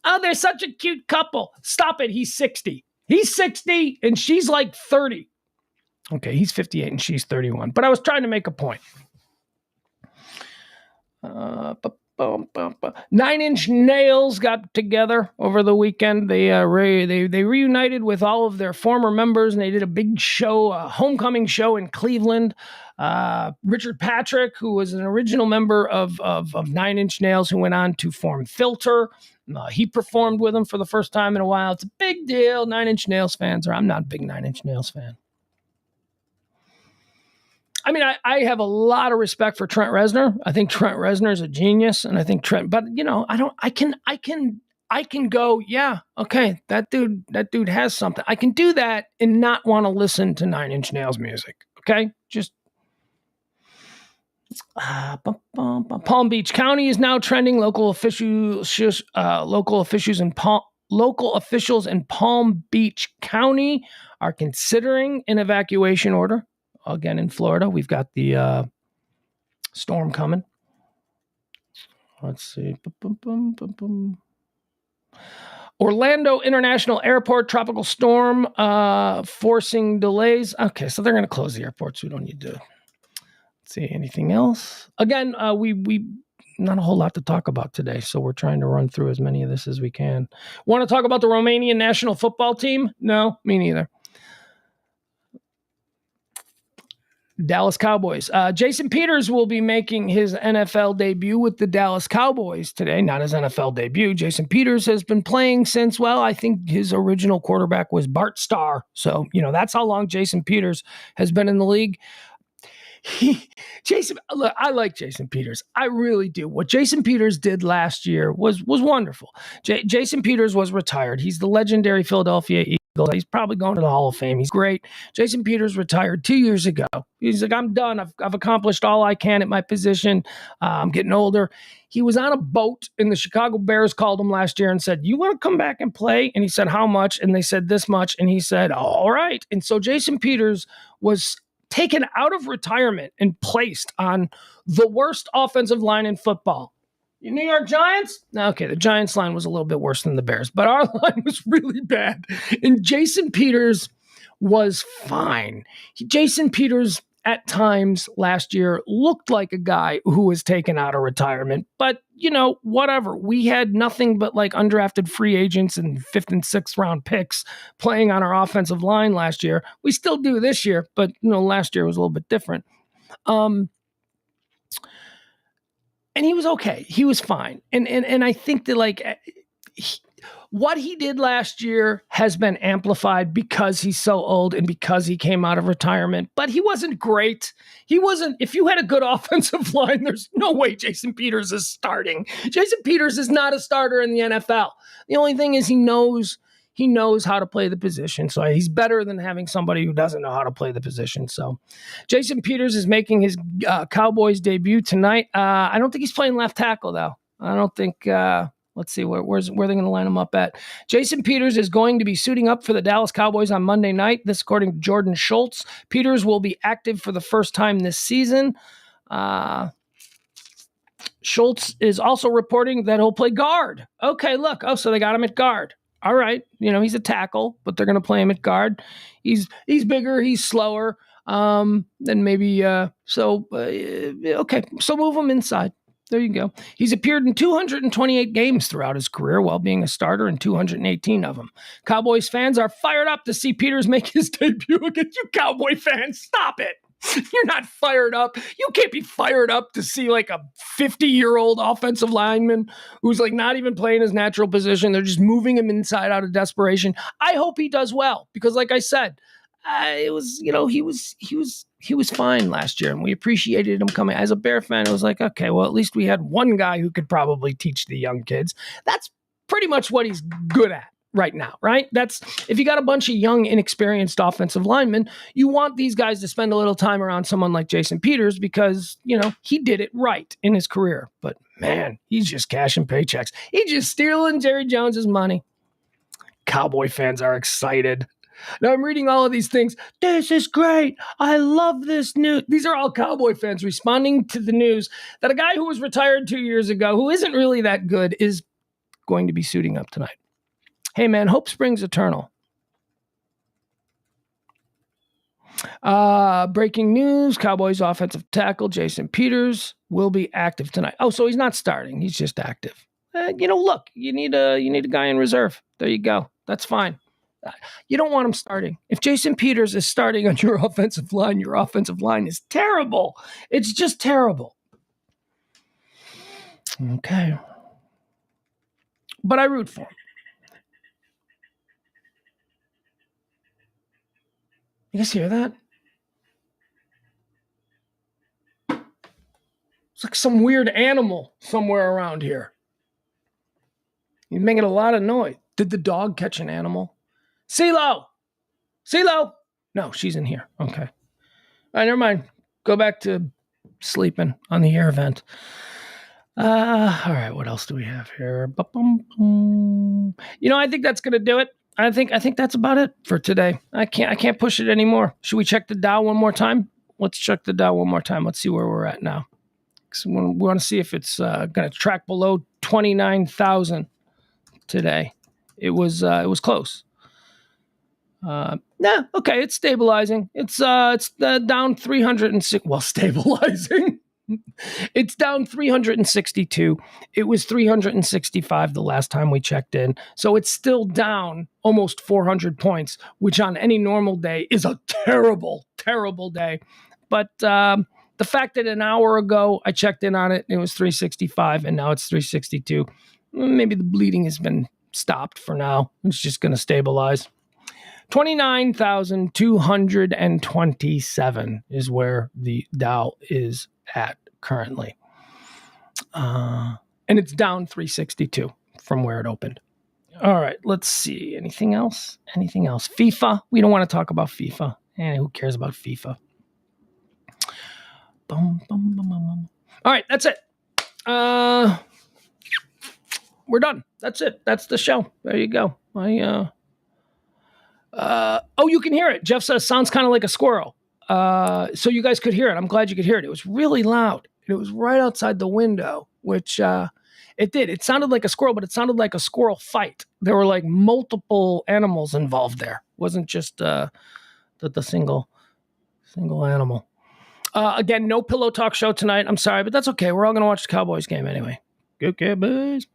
Oh, they're such a cute couple. Stop it. He's 60. He's 60 and she's like 30. Okay, he's 58 and she's 31. But I was trying to make a point. 9 Inch Nails got together over the weekend. They reunited with all of their former members, and they did a big show, a homecoming show in Cleveland. Richard Patrick, who was an original member of 9 Inch Nails, who went on to form Filter, he performed with them for the first time in a while. It's a big deal. 9 Inch Nails fans, or I'm not a big 9 Inch Nails fan. I mean, I have a lot of respect for Trent Reznor. I think Trent Reznor is a genius, and I think but I can go, yeah, okay, that dude has something. I can do that and not want to listen to 9 Inch Nails music. Okay, just Palm Beach County is now trending. Local officials in Palm Beach County are considering an evacuation order. Again, in Florida, we've got the storm coming. Let's see. Orlando International Airport, tropical storm forcing delays. Okay, so they're going to close the airports. We don't need to see anything else. Again, we not a whole lot to talk about today, so we're trying to run through as many of this as we can. Want to talk about the Romanian national football team? No, me neither. Dallas Cowboys. Jason Peters will be making his NFL debut with the Dallas Cowboys today. Not his NFL debut. Jason Peters has been playing since, well, I think his original quarterback was Bart Starr. So, that's how long Jason Peters has been in the league. Look, I like Jason Peters. I really do. What Jason Peters did last year was wonderful. Jason Peters was retired. He's the legendary Philadelphia Eagles. He's probably going to the Hall of Fame. He's great. Jason Peters retired 2 years ago. He's like, I'm done. I've accomplished all I can at my position. I'm getting older. He was on a boat, and the Chicago Bears called him last year and said, you want to come back and play? And he said, how much? And they said, this much. And he said, all right. And so Jason Peters was taken out of retirement and placed on the worst offensive line in football. You New York Giants? Okay, the Giants line was a little bit worse than the Bears, but our line was really bad. And Jason Peters was fine. Jason Peters, at times last year, looked like a guy who was taken out of retirement. But, whatever. We had nothing but like undrafted free agents and 5th and 6th round picks playing on our offensive line last year. We still do this year, but, last year was a little bit different. And he was okay. He was fine. And I think that what he did last year has been amplified because he's so old and because he came out of retirement. But he wasn't great. If you had a good offensive line, there's no way Jason Peters is starting. Jason Peters is not a starter in the NFL. The only thing is he knows how to play the position. So he's better than having somebody who doesn't know how to play the position. So Jason Peters is making his Cowboys debut tonight. I don't think he's playing left tackle, though. I don't think, let's see, where they're going to line him up at. Jason Peters is going to be suiting up for the Dallas Cowboys on Monday night. This according to Jordan Schultz. Peters will be active for the first time this season. Schultz is also reporting that he'll play guard. Okay, look. Oh, so they got him at guard. All right, he's a tackle, but they're going to play him at guard. He's bigger, he's slower than maybe. Okay, so move him inside. There you go. He's appeared in 228 games throughout his career while being a starter in 218 of them. Cowboys fans are fired up to see Peters make his debut against you. Cowboy fans, stop it. You're not fired up. You can't be fired up to see like a 50-year-old offensive lineman who's like not even playing his natural position. They're just moving him inside out of desperation. I hope he does well because, like I said, it was, he was fine last year, and we appreciated him coming. As a Bear fan, it was like, okay, well, at least we had one guy who could probably teach the young kids. That's pretty much what he's good at right now, right? That's if you got a bunch of young, inexperienced offensive linemen, you want these guys to spend a little time around someone like Jason Peters because, he did it right in his career. But man, he's just cashing paychecks. He's just stealing Jerry Jones's money. Cowboy fans are excited. Now I'm reading all of these things. This is great. I love this news. These are all Cowboy fans responding to the news that a guy who was retired 2 years ago, who isn't really that good, is going to be suiting up tonight. Hey, man, hope springs eternal. Breaking news, Cowboys offensive tackle Jason Peters will be active tonight. Oh, so he's not starting. He's just active. Look, you need a guy in reserve. There you go. That's fine. You don't want him starting. If Jason Peters is starting on your offensive line is terrible. It's just terrible. Okay. But I root for him. You guys hear that? It's like some weird animal somewhere around here. He's making a lot of noise. Did the dog catch an animal? CeeLo! CeeLo! No, she's in here. Okay. All right, never mind. Go back to sleeping on the air vent. All right, what else do we have here? I think that's going to do it. I think that's about it for today. I can't push it anymore. Should we check the Dow one more time? Let's check the Dow one more time. Let's see where we're at now. We want to see if it's going to track below 29,000 today. It was close. Okay, it's stabilizing. It's down 306. Well, stabilizing. It's down 362. It was 365 the last time we checked in. So it's still down almost 400 points, which on any normal day is a terrible, terrible day. But the fact that an hour ago I checked in on it, it was 365, and now it's 362. Maybe the bleeding has been stopped for now. It's just going to stabilize. 29,227 is where the Dow is at currently. And it's down 362 from where it opened. All right, let's see. Anything else? FIFA? We don't want to talk about FIFA. Who cares about FIFA? All right, that's it. We're done. That's it. That's the show. There you go. You can hear it. Jeff says, sounds kind of like a squirrel. So you guys could hear it. I'm glad you could hear it. It was really loud. It was right outside the window, which it did. It sounded like a squirrel, but it sounded like a squirrel fight. There were like multiple animals involved there. It wasn't just the single animal. Again, no Pillow Talk show tonight. I'm sorry, but that's okay. We're all going to watch the Cowboys game anyway. Go Cowboys.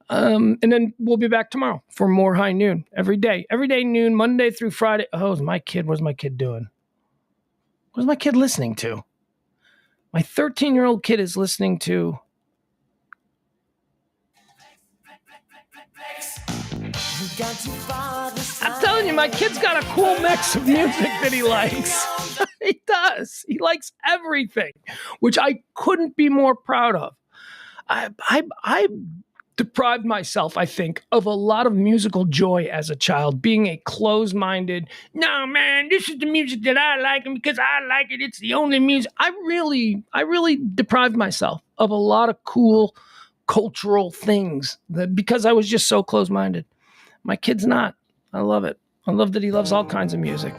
And then we'll be back tomorrow for more High Noon every day noon, Monday through Friday. Oh, what's my kid doing? What is my kid listening to? My 13-year-old kid is listening to. I'm telling you, my kid's got a cool mix of music that he likes. He does. He likes everything, which I couldn't be more proud of. I deprived myself, I think, of a lot of musical joy as a child, being a closed-minded, no, man, this is the music that I like, and because I like it, it's the only music. I really deprived myself of a lot of cool cultural things because I was just so closed-minded. My kid's not. I love it. I love that he loves all kinds of music.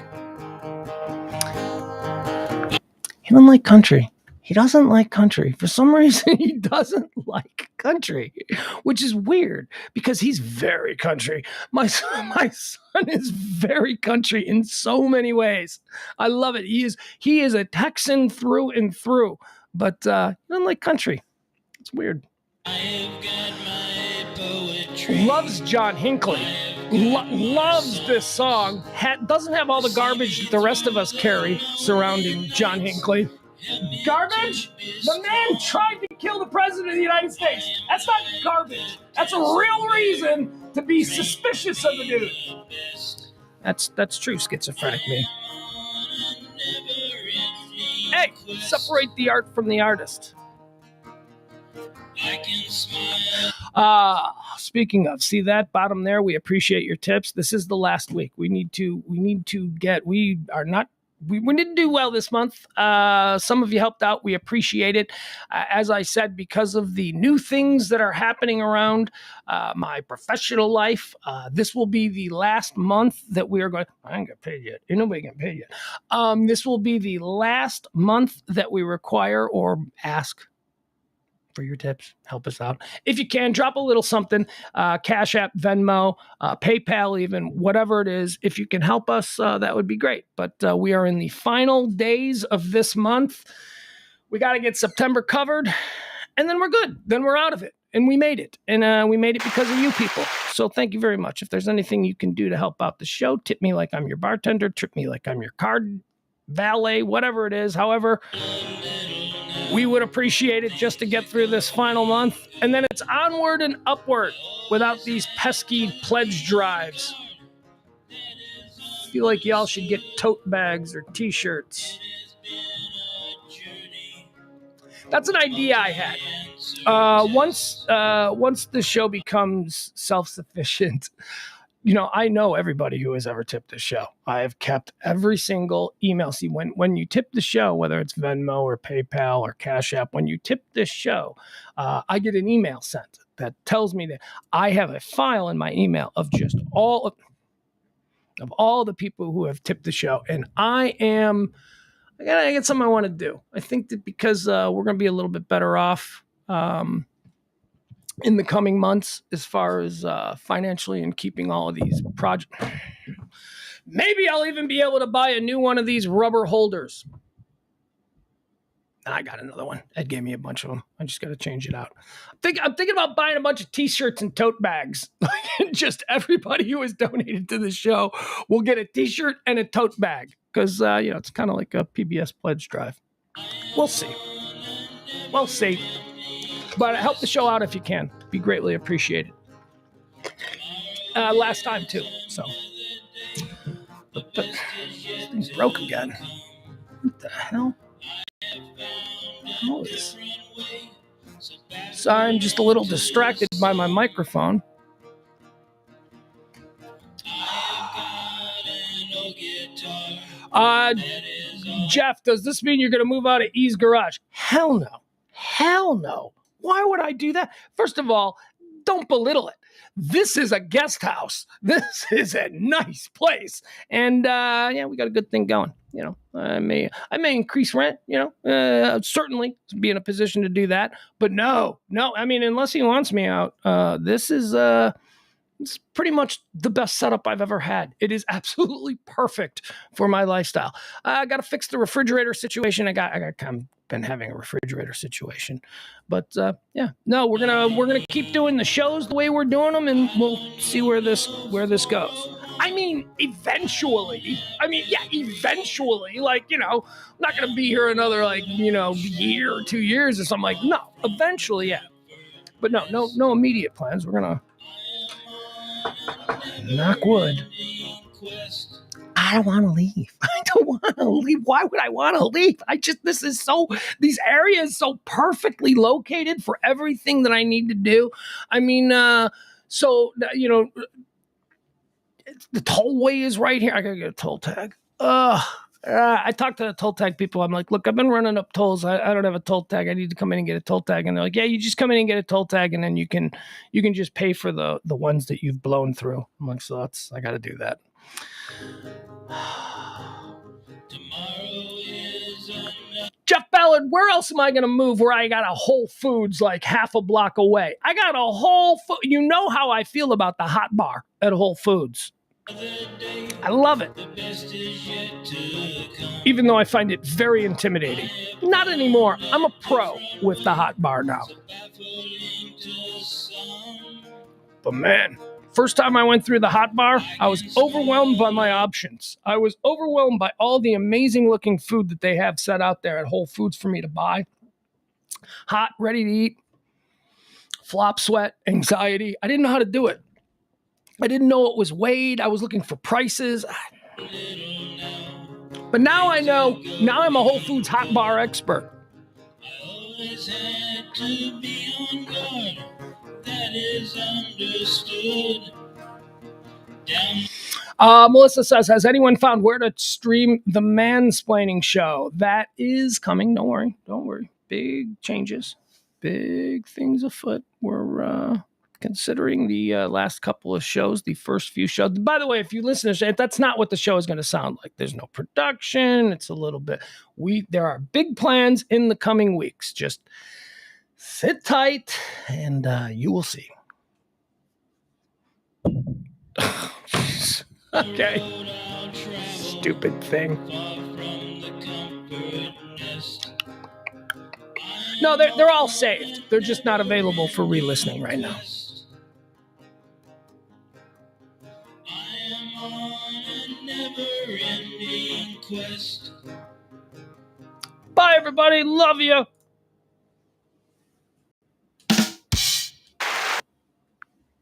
He doesn't like country. He doesn't like country. For some reason, he doesn't like country, which is weird because he's very country. My son is very country in so many ways. I love it. He is a Texan through and through, but he doesn't like country. It's weird. Loves John Hinckley. Loves this song. Doesn't have all the garbage that the rest of us carry surrounding John Hinckley. Garbage? The man tried to kill the president of the United States. That's not garbage. That's a real reason to be suspicious of the dude. That's true, schizophrenic me. Hey, separate the art from the artist. Speaking of, see that bottom there? We appreciate your tips. This is the last week. We didn't do well this month. Some of you helped out. We appreciate it. As I said, because of the new things that are happening around my professional life, this will be the last month that we are going. I ain't got paid yet. Ain't nobody getting paid yet. This will be the last month that we require or ask for your tips. Help us out. If you can, drop a little something, Cash App, Venmo, PayPal, even whatever it is. If you can help us, that would be great. But we are in the final days of this month. We got to get September covered, and then we're good. Then we're out of it, and we made it. And we made it because of you people. So thank you very much. If there's anything you can do to help out the show, tip me like I'm your bartender, tip me like I'm your card valet, whatever it is. However, we would appreciate it just to get through this final month. And then it's onward and upward without these pesky pledge drives. I feel like y'all should get tote bags or t-shirts. That's an idea I had. Once the show becomes self-sufficient, I know everybody who has ever tipped the show. I have kept every single email. See, when you tip the show, whether it's Venmo or PayPal or Cash App, when you tip this show, I get an email sent that tells me that I have a file in my email of just all the people who have tipped the show. And I got something I want to do. I think that because we're going to be a little bit better off in the coming months as far as financially and keeping all of these projects. Maybe I'll even be able to buy a new one of these rubber holders. I got another one. Ed gave me a bunch of them. I just got to change it out. I'm thinking about buying a bunch of t-shirts and tote bags. Just everybody who has donated to the show will get a t-shirt and a tote bag. Because, it's kind of like a PBS pledge drive. We'll see. But help the show out if you can. It'd be greatly appreciated. Last time, too. So. But this thing's broke again. What the hell? Sorry, I'm just a little distracted by my microphone. Jeff, does this mean you're going to move out of E's garage? Hell no. Why would I do that? First of all, don't belittle it. This is a guest house. This is a nice place. And, we got a good thing going. I may increase rent, certainly be in a position to do that. But no, I mean, unless he wants me out, this is, it's pretty much the best setup I've ever had. It is absolutely perfect for my lifestyle. I got to fix the refrigerator situation. I got been having a refrigerator situation, but we're gonna keep doing the shows the way we're doing them, and we'll see where this goes. I mean, eventually. Like, I'm not gonna be here another year or 2 years or something like. No, eventually, yeah. But no immediate plans. We're gonna. Knock wood. I don't want to leave. Why would I want to leave? These areas so perfectly located for everything that I need to do. I mean, the tollway is right here. I gotta get a toll tag. I talked to the toll tag people. I'm like, look, I've been running up tolls. I don't have a toll tag. I need to come in and get a toll tag. And they're like, yeah, you just come in and get a toll tag, and then you can just pay for the ones that you've blown through. I'm like, so I got to do that. Jeff Ballard, where else am I going to move where I got a Whole Foods like half a block away? I got a Whole Foods. You know how I feel about the hot bar at Whole Foods. I love it. Even though I find it very intimidating. Not anymore. I'm a pro with the hot bar now. But man, first time I went through the hot bar, I was overwhelmed by my options. I was overwhelmed by all the amazing looking food that they have set out there at Whole Foods for me to buy. Hot, ready to eat, flop sweat, anxiety. I didn't know how to do it. I didn't know it was weighed. I was looking for prices. But now I know. Now I'm a Whole Foods hot bar expert. Had to be on guard. That is understood. Melissa says, has anyone found where to stream the Mansplaining show? That is coming. Don't worry. Don't worry. Big changes. Big things afoot. We're considering the last couple of shows, the first few shows. By the way, if you listen to it, that's not what the show is going to sound like. There's no production. It's a little bit. There are big plans in the coming weeks. Just sit tight and you will see. Okay. Stupid thing. No, they're all saved. They're just not available for re-listening right now. I am on a never-ending quest. Bye, everybody. Love you.